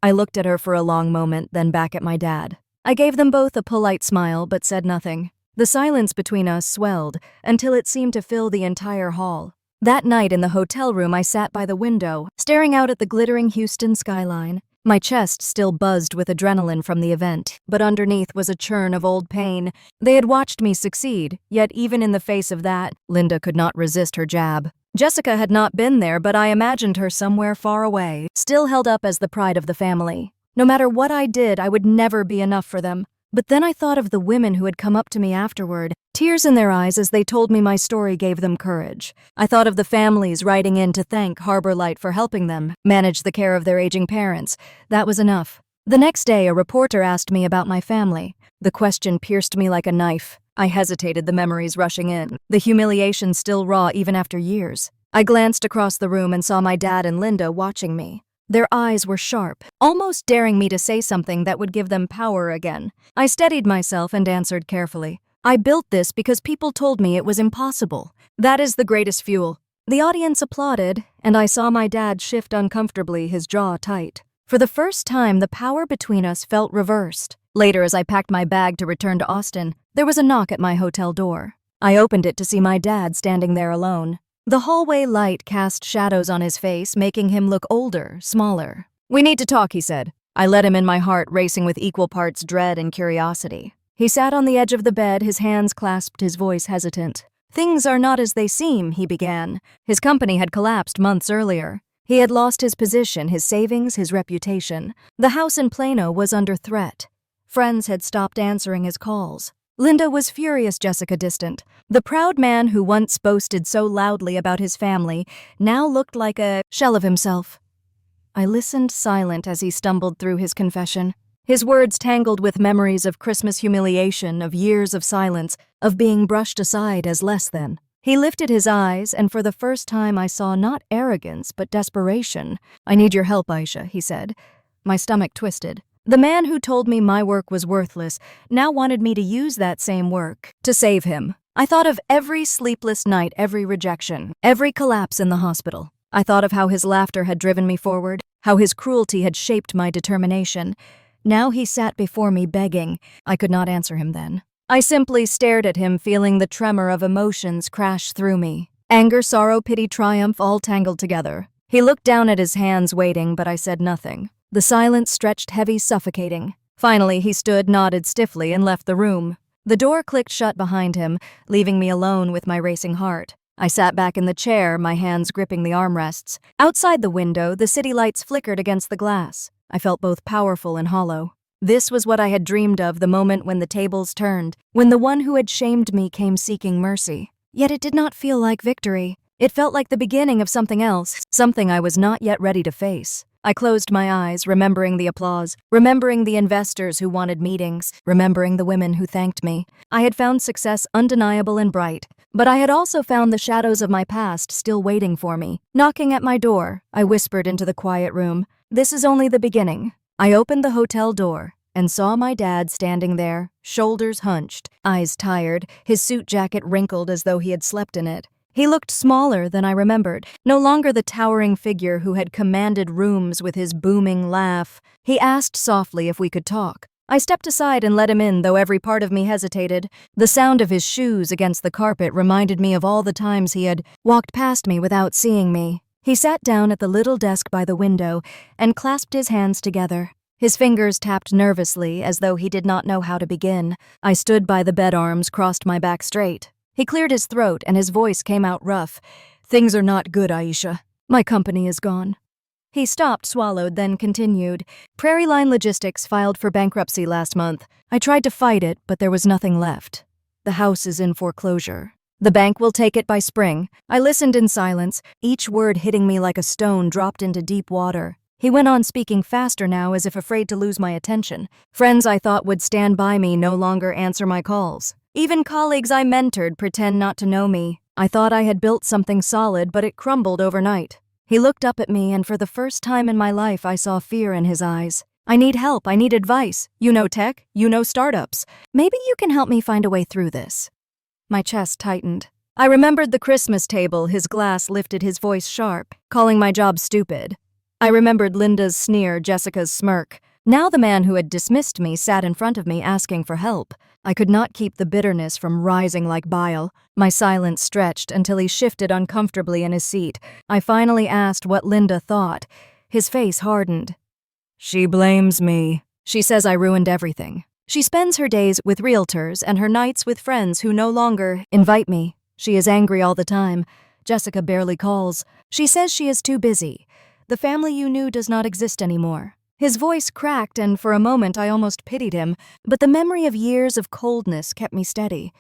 I looked at her for a long moment, then back at my dad. I gave them both a polite smile, but said nothing. The silence between us swelled until it seemed to fill the entire hall. That night in the hotel room, I sat by the window, staring out at the glittering Houston skyline. My chest still buzzed with adrenaline from the event, but underneath was a churn of old pain. They had watched me succeed, yet even in the face of that, Linda could not resist her jab. Jessica had not been there, but I imagined her somewhere far away, still held up as the pride of the family. No matter what I did, I would never be enough for them. But then I thought of the women who had come up to me afterward. Tears in their eyes as they told me my story gave them courage. I thought of the families writing in to thank Harbor Light for helping them manage the care of their aging parents. That was enough. The next day, a reporter asked me about my family. The question pierced me like a knife. I hesitated, the memories rushing in, the humiliation still raw even after years. I glanced across the room and saw my dad and Linda watching me. Their eyes were sharp, almost daring me to say something that would give them power again. I steadied myself and answered carefully. I built this because people told me it was impossible. That is the greatest fuel. The audience applauded, and I saw my dad shift uncomfortably, his jaw tight. For the first time, the power between us felt reversed. Later, as I packed my bag to return to Austin, there was a knock at my hotel door. I opened it to see my dad standing there alone. The hallway light cast shadows on his face, making him look older, smaller. "We need to talk," he said. I let him in, my heart racing with equal parts dread and curiosity. He sat on the edge of the bed, his hands clasped, his voice hesitant. "Things are not as they seem," he began. His company had collapsed months earlier. He had lost his position, his savings, his reputation. The house in Plano was under threat. Friends had stopped answering his calls. Linda was furious, Jessica distant. The proud man who once boasted so loudly about his family now looked like a shell of himself. I listened silent as he stumbled through his confession. His words tangled with memories of Christmas humiliation, of years of silence, of being brushed aside as less than. He lifted his eyes, and for the first time I saw not arrogance, but desperation. "I need your help, Aisha," he said. My stomach twisted. The man who told me my work was worthless now wanted me to use that same work to save him. I thought of every sleepless night, every rejection, every collapse in the hospital. I thought of how his laughter had driven me forward, how his cruelty had shaped my determination. Now he sat before me begging. I could not answer him then. I simply stared at him, feeling the tremor of emotions crash through me. Anger, sorrow, pity, triumph, all tangled together. He looked down at his hands, waiting, but I said nothing. The silence stretched heavy, suffocating. Finally, he stood, nodded stiffly, and left the room. The door clicked shut behind him, leaving me alone with my racing heart. I sat back in the chair, my hands gripping the armrests. Outside the window, the city lights flickered against the glass. I felt both powerful and hollow. This was what I had dreamed of, the moment when the tables turned, when the one who had shamed me came seeking mercy. Yet it did not feel like victory. It felt like the beginning of something else, something I was not yet ready to face. I closed my eyes, remembering the applause, remembering the investors who wanted meetings, remembering the women who thanked me. I had found success undeniable and bright, but I had also found the shadows of my past still waiting for me. Knocking at my door, I whispered into the quiet room, "This is only the beginning." I opened the hotel door and saw my dad standing there, shoulders hunched, eyes tired, his suit jacket wrinkled as though he had slept in it. He looked smaller than I remembered, no longer the towering figure who had commanded rooms with his booming laugh. He asked softly if we could talk. I stepped aside and let him in, though every part of me hesitated. The sound of his shoes against the carpet reminded me of all the times he had walked past me without seeing me. He sat down at the little desk by the window and clasped his hands together. His fingers tapped nervously as though he did not know how to begin. I stood by the bed, arms crossed, my back straight. He cleared his throat and his voice came out rough. "Things are not good, Aisha. My company is gone." He stopped, swallowed, then continued. "Prairie Line Logistics filed for bankruptcy last month. I tried to fight it, but there was nothing left. The house is in foreclosure. The bank will take it by spring." I listened in silence, each word hitting me like a stone dropped into deep water. He went on, speaking faster now, as if afraid to lose my attention. Friends I thought would stand by me no longer answer my calls. Even colleagues I mentored pretend not to know me. I thought I had built something solid, but it crumbled overnight. He looked up at me, and for the first time in my life I saw fear in his eyes. "I need help, I need advice. You know tech, you know startups. Maybe you can help me find a way through this." My chest tightened. I remembered the Christmas table, his glass lifted, his voice sharp, calling my job stupid. I remembered Linda's sneer, Jessica's smirk. Now the man who had dismissed me sat in front of me asking for help. I could not keep the bitterness from rising like bile. My silence stretched until he shifted uncomfortably in his seat. I finally asked what Linda thought. His face hardened. "She blames me. She says I ruined everything. She spends her days with realtors and her nights with friends who no longer invite me. She is angry all the time. Jessica barely calls. She says she is too busy. The family you knew does not exist anymore." His voice cracked, and for a moment I almost pitied him, but the memory of years of coldness kept me steady.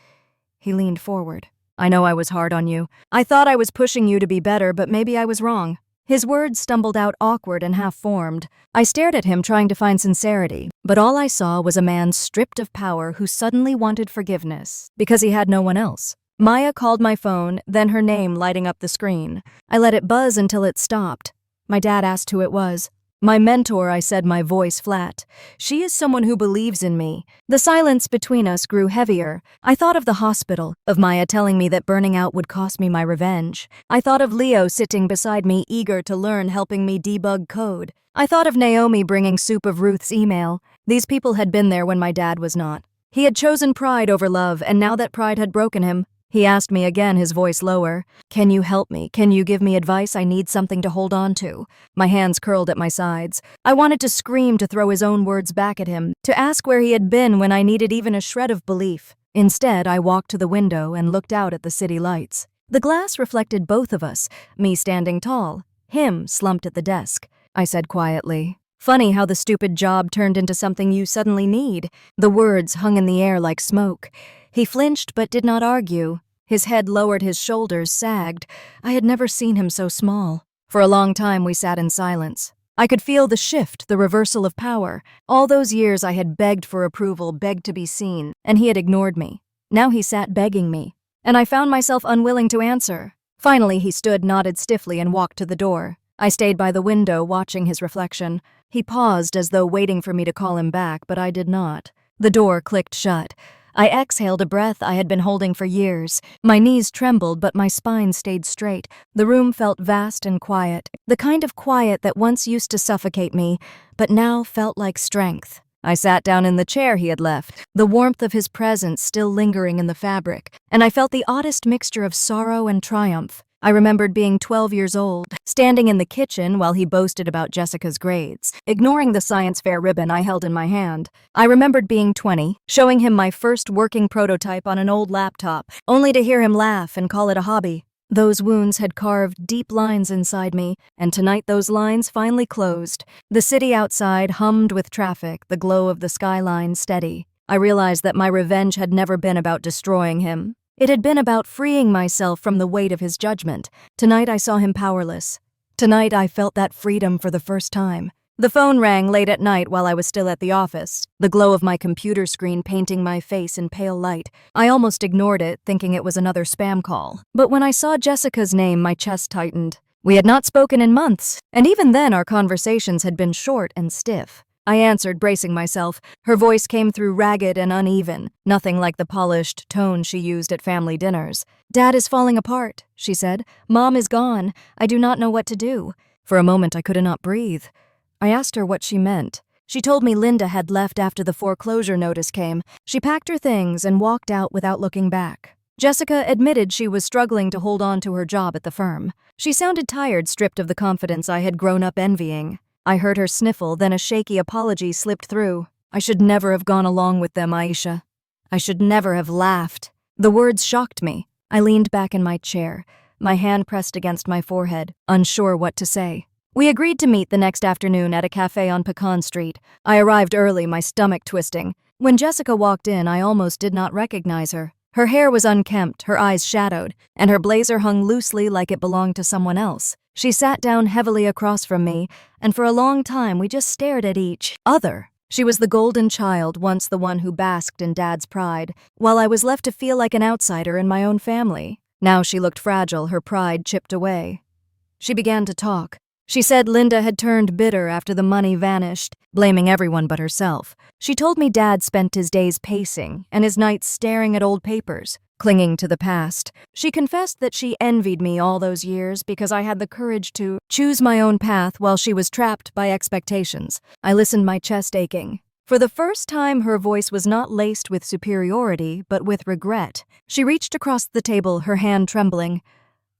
He leaned forward. "I know I was hard on you. I thought I was pushing you to be better, but maybe I was wrong." His words stumbled out awkward and half-formed. I stared at him trying to find sincerity, but all I saw was a man stripped of power who suddenly wanted forgiveness because he had no one else. Maya called my phone, then her name lighting up the screen. I let it buzz until it stopped. My dad asked who it was. "My mentor," I said, my voice flat. "She is someone who believes in me." The silence between us grew heavier. I thought of the hospital, of Maya telling me that burning out would cost me my revenge. I thought of Leo sitting beside me, eager to learn, helping me debug code. I thought of Naomi bringing soup of Ruth's email. These people had been there when my dad was not. He had chosen pride over love, and now that pride had broken him, he asked me again, his voice lower. "Can you help me? Can you give me advice? I need something to hold on to." My hands curled at my sides. I wanted to scream, to throw his own words back at him, to ask where he had been when I needed even a shred of belief. Instead, I walked to the window and looked out at the city lights. The glass reflected both of us, me standing tall, him slumped at the desk. I said quietly, "Funny how the stupid job turned into something you suddenly need." The words hung in the air like smoke. He flinched but did not argue. His head lowered, his shoulders sagged. I had never seen him so small. For a long time we sat in silence. I could feel the shift, the reversal of power. All those years I had begged for approval, begged to be seen, and he had ignored me. Now he sat begging me, and I found myself unwilling to answer. Finally he stood, nodded stiffly, and walked to the door. I stayed by the window, watching his reflection. He paused as though waiting for me to call him back, but I did not. The door clicked shut. I exhaled a breath I had been holding for years. My knees trembled, but my spine stayed straight. The room felt vast and quiet, the kind of quiet that once used to suffocate me, but now felt like strength. I sat down in the chair he had left, the warmth of his presence still lingering in the fabric, and I felt the oddest mixture of sorrow and triumph. I remembered being 12 years old, standing in the kitchen while he boasted about Jessica's grades, ignoring the science fair ribbon I held in my hand. I remembered being 20, showing him my first working prototype on an old laptop, only to hear him laugh and call it a hobby. Those wounds had carved deep lines inside me, and tonight those lines finally closed. The city outside hummed with traffic, the glow of the skyline steady. I realized that my revenge had never been about destroying him. It had been about freeing myself from the weight of his judgment. Tonight I saw him powerless. Tonight I felt that freedom for the first time. The phone rang late at night while I was still at the office, the glow of my computer screen painting my face in pale light. I almost ignored it, thinking it was another spam call. But when I saw Jessica's name, my chest tightened. We had not spoken in months, and even then our conversations had been short and stiff. I answered, bracing myself. Her voice came through ragged and uneven, nothing like the polished tone she used at family dinners. "Dad is falling apart," she said. "Mom is gone. I do not know what to do." For a moment I could not breathe. I asked her what she meant. She told me Linda had left after the foreclosure notice came. She packed her things and walked out without looking back. Jessica admitted she was struggling to hold on to her job at the firm. She sounded tired, stripped of the confidence I had grown up envying. I heard her sniffle, then a shaky apology slipped through. "I should never have gone along with them, Aisha. I should never have laughed." The words shocked me. I leaned back in my chair, my hand pressed against my forehead, unsure what to say. We agreed to meet the next afternoon at a cafe on Pecan Street. I arrived early, my stomach twisting. When Jessica walked in, I almost did not recognize her. Her hair was unkempt, her eyes shadowed, and her blazer hung loosely like it belonged to someone else. She sat down heavily across from me, and for a long time we just stared at each other. She was the golden child, once the one who basked in Dad's pride, while I was left to feel like an outsider in my own family. Now she looked fragile, her pride chipped away. She began to talk. She said Linda had turned bitter after the money vanished, blaming everyone but herself. She told me Dad spent his days pacing and his nights staring at old papers, clinging to the past. She confessed that she envied me all those years because I had the courage to choose my own path while she was trapped by expectations. I listened, my chest aching. For the first time, her voice was not laced with superiority, but with regret. She reached across the table, her hand trembling.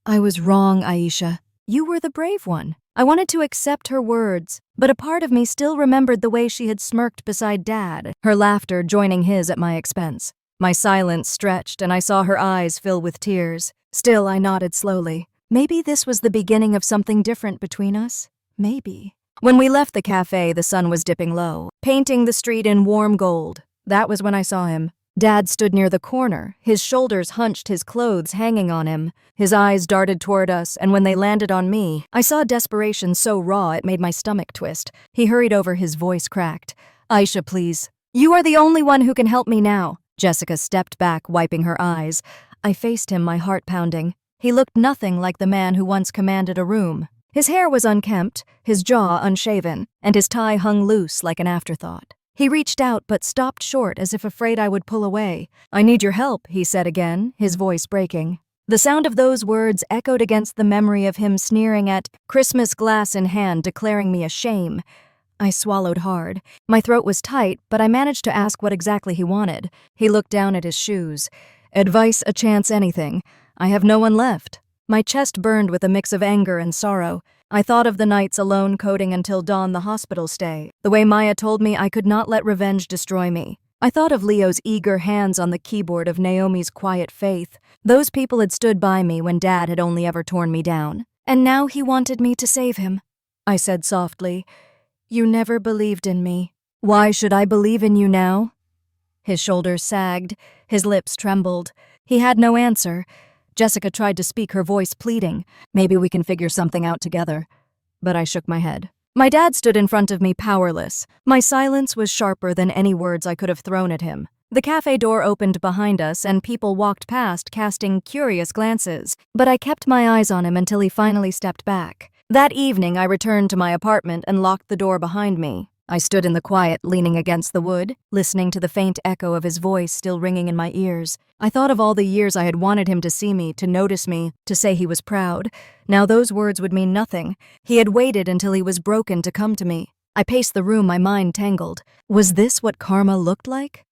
I was wrong, Aisha. You were the brave one. I wanted to accept her words, but a part of me still remembered the way she had smirked beside Dad, her laughter joining his at my expense. My silence stretched, and I saw her eyes fill with tears. Still, I nodded slowly. Maybe this was the beginning of something different between us? Maybe. When we left the cafe, the sun was dipping low, painting the street in warm gold. That was when I saw him. Dad stood near the corner, his shoulders hunched, his clothes hanging on him. His eyes darted toward us, and when they landed on me, I saw desperation so raw it made my stomach twist. He hurried over, his voice cracked. Aisha, please. You are the only one who can help me now. Jessica stepped back, wiping her eyes. I faced him, my heart pounding. He looked nothing like the man who once commanded a room. His hair was unkempt, his jaw unshaven, and his tie hung loose like an afterthought. He reached out but stopped short as if afraid I would pull away. I need your help, he said again, his voice breaking. The sound of those words echoed against the memory of him sneering at Christmas, glass in hand, declaring me a shame. I swallowed hard. My throat was tight, but I managed to ask what exactly he wanted. He looked down at his shoes. Advice, a chance, anything. I have no one left. My chest burned with a mix of anger and sorrow. I thought of the nights alone coding until dawn, the hospital stay, the way Maya told me I could not let revenge destroy me. I thought of Leo's eager hands on the keyboard, of Naomi's quiet faith. Those people had stood by me when Dad had only ever torn me down. And now he wanted me to save him. I said softly, You never believed in me. Why should I believe in you now? His shoulders sagged, his lips trembled. He had no answer. Jessica tried to speak, her voice pleading. Maybe we can figure something out together. But I shook my head. My dad stood in front of me, powerless. My silence was sharper than any words I could have thrown at him. The cafe door opened behind us, and people walked past, casting curious glances. But I kept my eyes on him until he finally stepped back. That evening, I returned to my apartment and locked the door behind me. I stood in the quiet, leaning against the wood, listening to the faint echo of his voice still ringing in my ears. I thought of all the years I had wanted him to see me, to notice me, to say he was proud. Now those words would mean nothing. He had waited until he was broken to come to me. I paced the room, my mind tangled. Was this what karma looked like?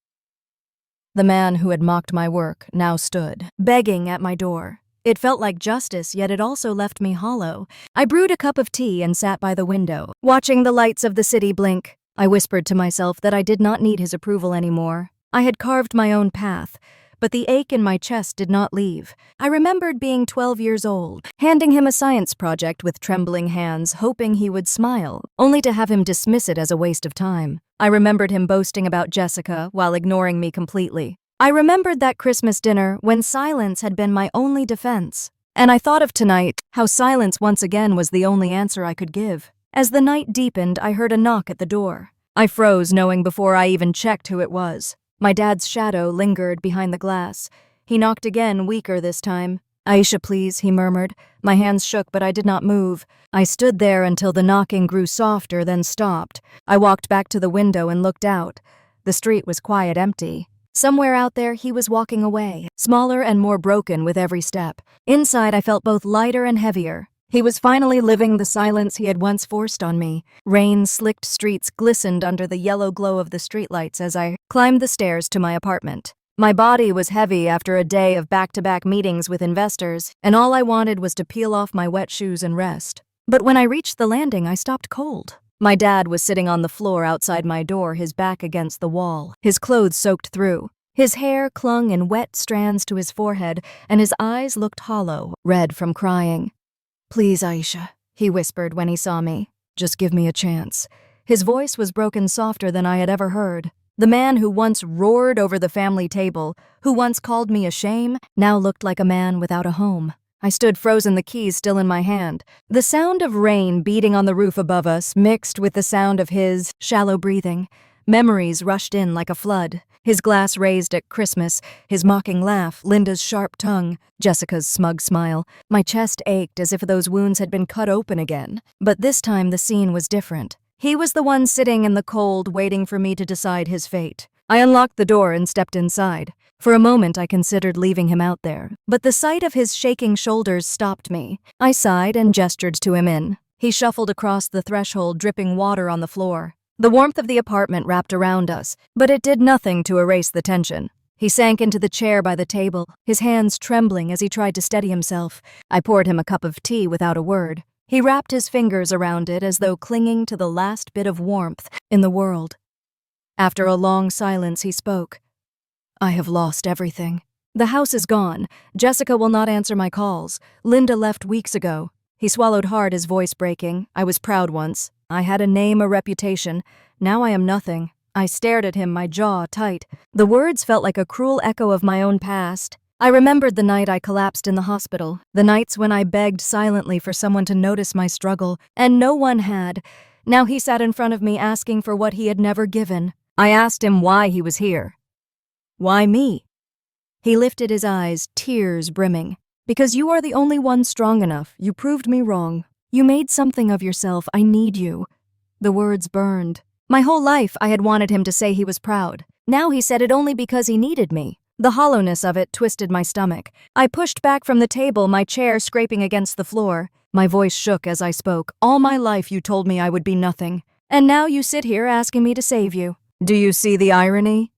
The man who had mocked my work now stood, begging at my door. It felt like justice, yet it also left me hollow. I brewed a cup of tea and sat by the window, watching the lights of the city blink. I whispered to myself that I did not need his approval anymore. I had carved my own path, but the ache in my chest did not leave. I remembered being 12 years old, handing him a science project with trembling hands, hoping he would smile, only to have him dismiss it as a waste of time. I remembered him boasting about Jessica while ignoring me completely. I remembered that Christmas dinner when silence had been my only defense. And I thought of tonight, how silence once again was the only answer I could give. As the night deepened, I heard a knock at the door. I froze, knowing before I even checked who it was. My dad's shadow lingered behind the glass. He knocked again, weaker this time. Aisha, please, he murmured. My hands shook, but I did not move. I stood there until the knocking grew softer, then stopped. I walked back to the window and looked out. The street was quiet, empty. Somewhere out there, he was walking away, smaller and more broken with every step. Inside, I felt both lighter and heavier. He was finally living the silence he had once forced on me. Rain-slicked streets glistened under the yellow glow of the streetlights as I climbed the stairs to my apartment. My body was heavy after a day of back-to-back meetings with investors, and all I wanted was to peel off my wet shoes and rest. But when I reached the landing, I stopped cold. My dad was sitting on the floor outside my door, his back against the wall, his clothes soaked through. His hair clung in wet strands to his forehead, and his eyes looked hollow, red from crying. Please, Aisha, he whispered when he saw me. Just give me a chance. His voice was broken, softer than I had ever heard. The man who once roared over the family table, who once called me a shame, now looked like a man without a home. I stood frozen, the keys still in my hand. The sound of rain beating on the roof above us mixed with the sound of his shallow breathing. Memories rushed in like a flood. His glass raised at Christmas, his mocking laugh, Linda's sharp tongue, Jessica's smug smile. My chest ached as if those wounds had been cut open again. But this time the scene was different. He was the one sitting in the cold, waiting for me to decide his fate. I unlocked the door and stepped inside. For a moment I considered leaving him out there, but the sight of his shaking shoulders stopped me. I sighed and gestured to him in. He shuffled across the threshold, dripping water on the floor. The warmth of the apartment wrapped around us, but it did nothing to erase the tension. He sank into the chair by the table, his hands trembling as he tried to steady himself. I poured him a cup of tea without a word. He wrapped his fingers around it as though clinging to the last bit of warmth in the world. After a long silence, he spoke. I have lost everything. The house is gone. Jessica will not answer my calls. Linda left weeks ago. He swallowed hard, his voice breaking. I was proud once. I had a name, a reputation. Now I am nothing. I stared at him, my jaw tight. The words felt like a cruel echo of my own past. I remembered the night I collapsed in the hospital, the nights when I begged silently for someone to notice my struggle, and no one had. Now he sat in front of me asking for what he had never given. I asked him why he was here. Why me? He lifted his eyes, tears brimming. Because you are the only one strong enough. You proved me wrong. You made something of yourself. I need you. The words burned. My whole life I had wanted him to say he was proud. Now he said it only because he needed me. The hollowness of it twisted my stomach. I pushed back from the table, my chair scraping against the floor. My voice shook as I spoke. All my life you told me I would be nothing. And now you sit here asking me to save you. Do you see the irony?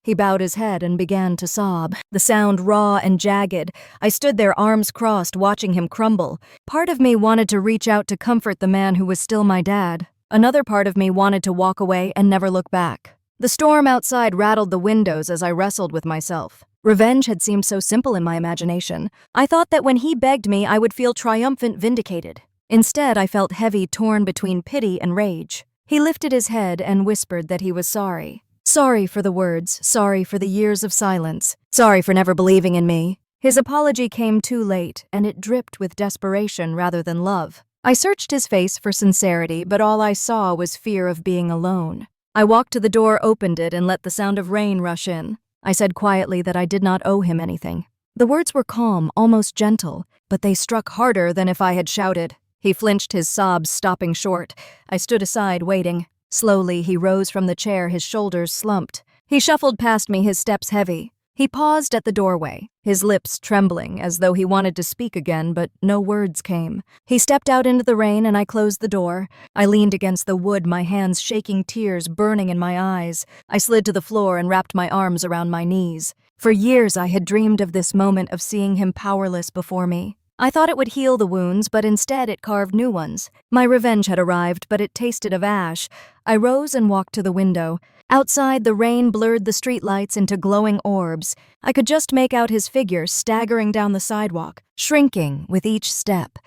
He bowed his head and began to sob, the sound raw and jagged. I stood there, arms crossed, watching him crumble. Part of me wanted to reach out to comfort the man who was still my dad. Another part of me wanted to walk away and never look back. The storm outside rattled the windows as I wrestled with myself. Revenge had seemed so simple in my imagination. I thought that when he begged me, I would feel triumphant, vindicated. Instead, I felt heavy, torn between pity and rage. He lifted his head and whispered that he was sorry. Sorry for the words, sorry for the years of silence, sorry for never believing in me. His apology came too late, and it dripped with desperation rather than love. I searched his face for sincerity, but all I saw was fear of being alone. I walked to the door, opened it, and let the sound of rain rush in. I said quietly that I did not owe him anything. The words were calm, almost gentle, but they struck harder than if I had shouted. He flinched, his sobs stopping short. I stood aside, waiting. Slowly, he rose from the chair, his shoulders slumped. He shuffled past me, his steps heavy. He paused at the doorway, his lips trembling as though he wanted to speak again, but no words came. He stepped out into the rain and I closed the door. I leaned against the wood, my hands shaking, tears burning in my eyes. I slid to the floor and wrapped my arms around my knees. For years I had dreamed of this moment of seeing him powerless before me. I thought it would heal the wounds, but instead it carved new ones. My revenge had arrived, but it tasted of ash. I rose and walked to the window. Outside, the rain blurred the streetlights into glowing orbs. I could just make out his figure staggering down the sidewalk, shrinking with each step.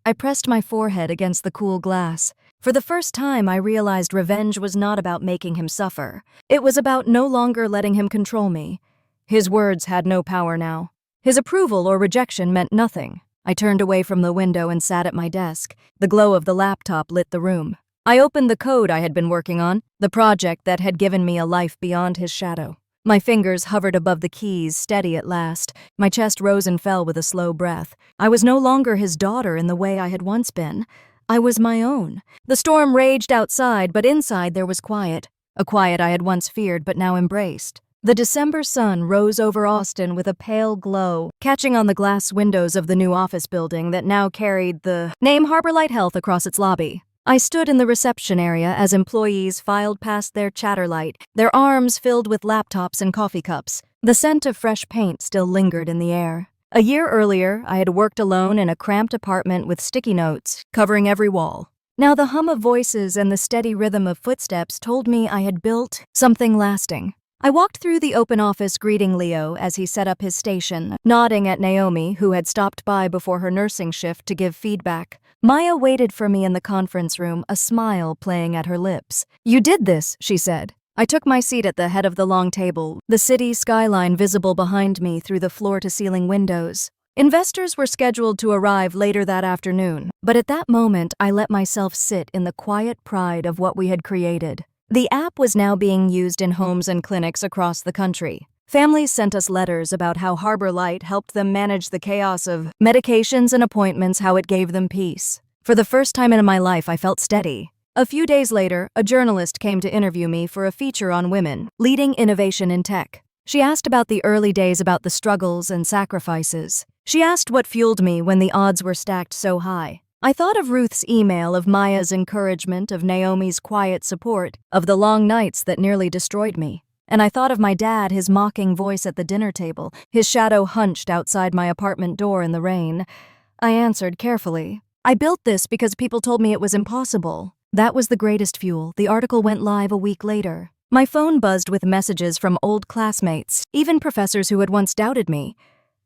I pressed my forehead against the cool glass. For the first time, I realized revenge was not about making him suffer. It was about no longer letting him control me. His words had no power now. His approval or rejection meant nothing. I turned away from the window and sat at my desk. The glow of the laptop lit the room. I opened the code I had been working on, the project that had given me a life beyond his shadow. My fingers hovered above the keys, steady at last. My chest rose and fell with a slow breath. I was no longer his daughter in the way I had once been. I was my own. The storm raged outside, but inside there was quiet. A quiet I had once feared but now embraced. The December sun rose over Austin with a pale glow, catching on the glass windows of the new office building that now carried the name Harborlight Health across its lobby. I stood in the reception area as employees filed past their chatterlight, their arms filled with laptops and coffee cups. The scent of fresh paint still lingered in the air. A year earlier, I had worked alone in a cramped apartment with sticky notes covering every wall. Now the hum of voices and the steady rhythm of footsteps told me I had built something lasting. I walked through the open office greeting Leo as he set up his station, nodding at Naomi, who had stopped by before her nursing shift to give feedback. Maya waited for me in the conference room, a smile playing at her lips. "You did this," she said. I took my seat at the head of the long table, the city skyline visible behind me through the floor-to-ceiling windows. Investors were scheduled to arrive later that afternoon, but at that moment I let myself sit in the quiet pride of what we had created. The app was now being used in homes and clinics across the country. Families sent us letters about how Harbor Light helped them manage the chaos of medications and appointments, how it gave them peace. For the first time in my life, I felt steady. A few days later, a journalist came to interview me for a feature on women, leading innovation in tech. She asked about the early days, about the struggles and sacrifices. She asked what fueled me when the odds were stacked so high. I thought of Ruth's email, of Maya's encouragement, of Naomi's quiet support, of the long nights that nearly destroyed me. And I thought of my dad, his mocking voice at the dinner table, his shadow hunched outside my apartment door in the rain. I answered carefully, "I built this because people told me it was impossible." That was the greatest fuel. The article went live a week later. My phone buzzed with messages from old classmates, even professors who had once doubted me.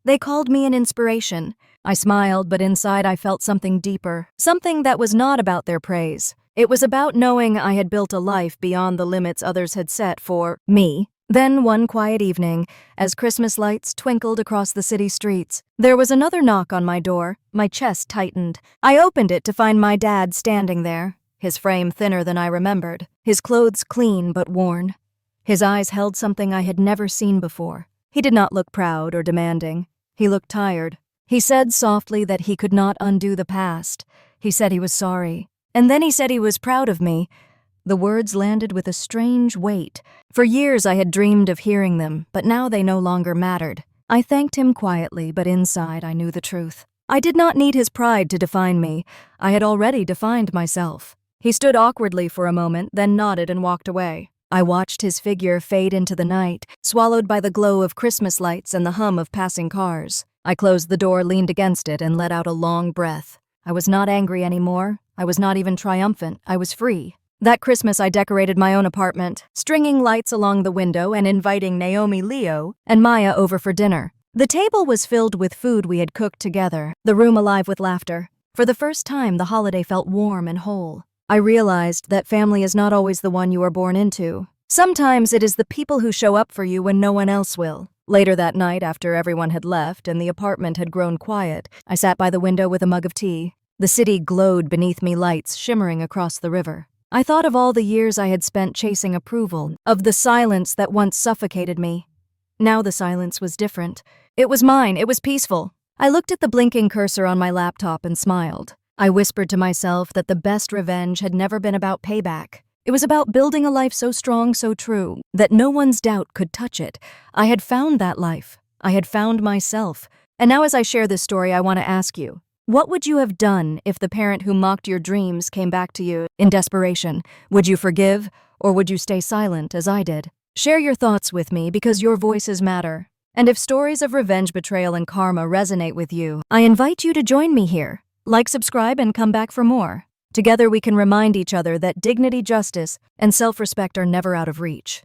They called me an inspiration. I smiled, but inside I felt something deeper, something that was not about their praise. It was about knowing I had built a life beyond the limits others had set for me. Then one quiet evening, as Christmas lights twinkled across the city streets, there was another knock on my door. My chest tightened. I opened it to find my dad standing there, his frame thinner than I remembered, his clothes clean but worn. His eyes held something I had never seen before. He did not look proud or demanding. He looked tired. He said softly that he could not undo the past. He said he was sorry. And then he said he was proud of me. The words landed with a strange weight. For years I had dreamed of hearing them, but now they no longer mattered. I thanked him quietly, but inside I knew the truth. I did not need his pride to define me. I had already defined myself. He stood awkwardly for a moment, then nodded and walked away. I watched his figure fade into the night, swallowed by the glow of Christmas lights and the hum of passing cars. I closed the door, leaned against it, and let out a long breath. I was not angry anymore. I was not even triumphant. I was free. That Christmas I decorated my own apartment, stringing lights along the window and inviting Naomi, Leo, and Maya over for dinner. The table was filled with food we had cooked together, the room alive with laughter. For the first time, the holiday felt warm and whole. I realized that family is not always the one you are born into. Sometimes it is the people who show up for you when no one else will. Later that night, after everyone had left and the apartment had grown quiet, I sat by the window with a mug of tea. The city glowed beneath me, lights shimmering across the river. I thought of all the years I had spent chasing approval, of the silence that once suffocated me. Now the silence was different. It was mine. It was peaceful. I looked at the blinking cursor on my laptop and smiled. I whispered to myself that the best revenge had never been about payback. It was about building a life so strong, so true, that no one's doubt could touch it. I had found that life. I had found myself. And now as I share this story, I want to ask you, what would you have done if the parent who mocked your dreams came back to you in desperation? Would you forgive, or would you stay silent as I did? Share your thoughts with me because your voices matter. And if stories of revenge, betrayal, and karma resonate with you, I invite you to join me here. Like, subscribe, and come back for more. Together we can remind each other that dignity, justice, and self-respect are never out of reach.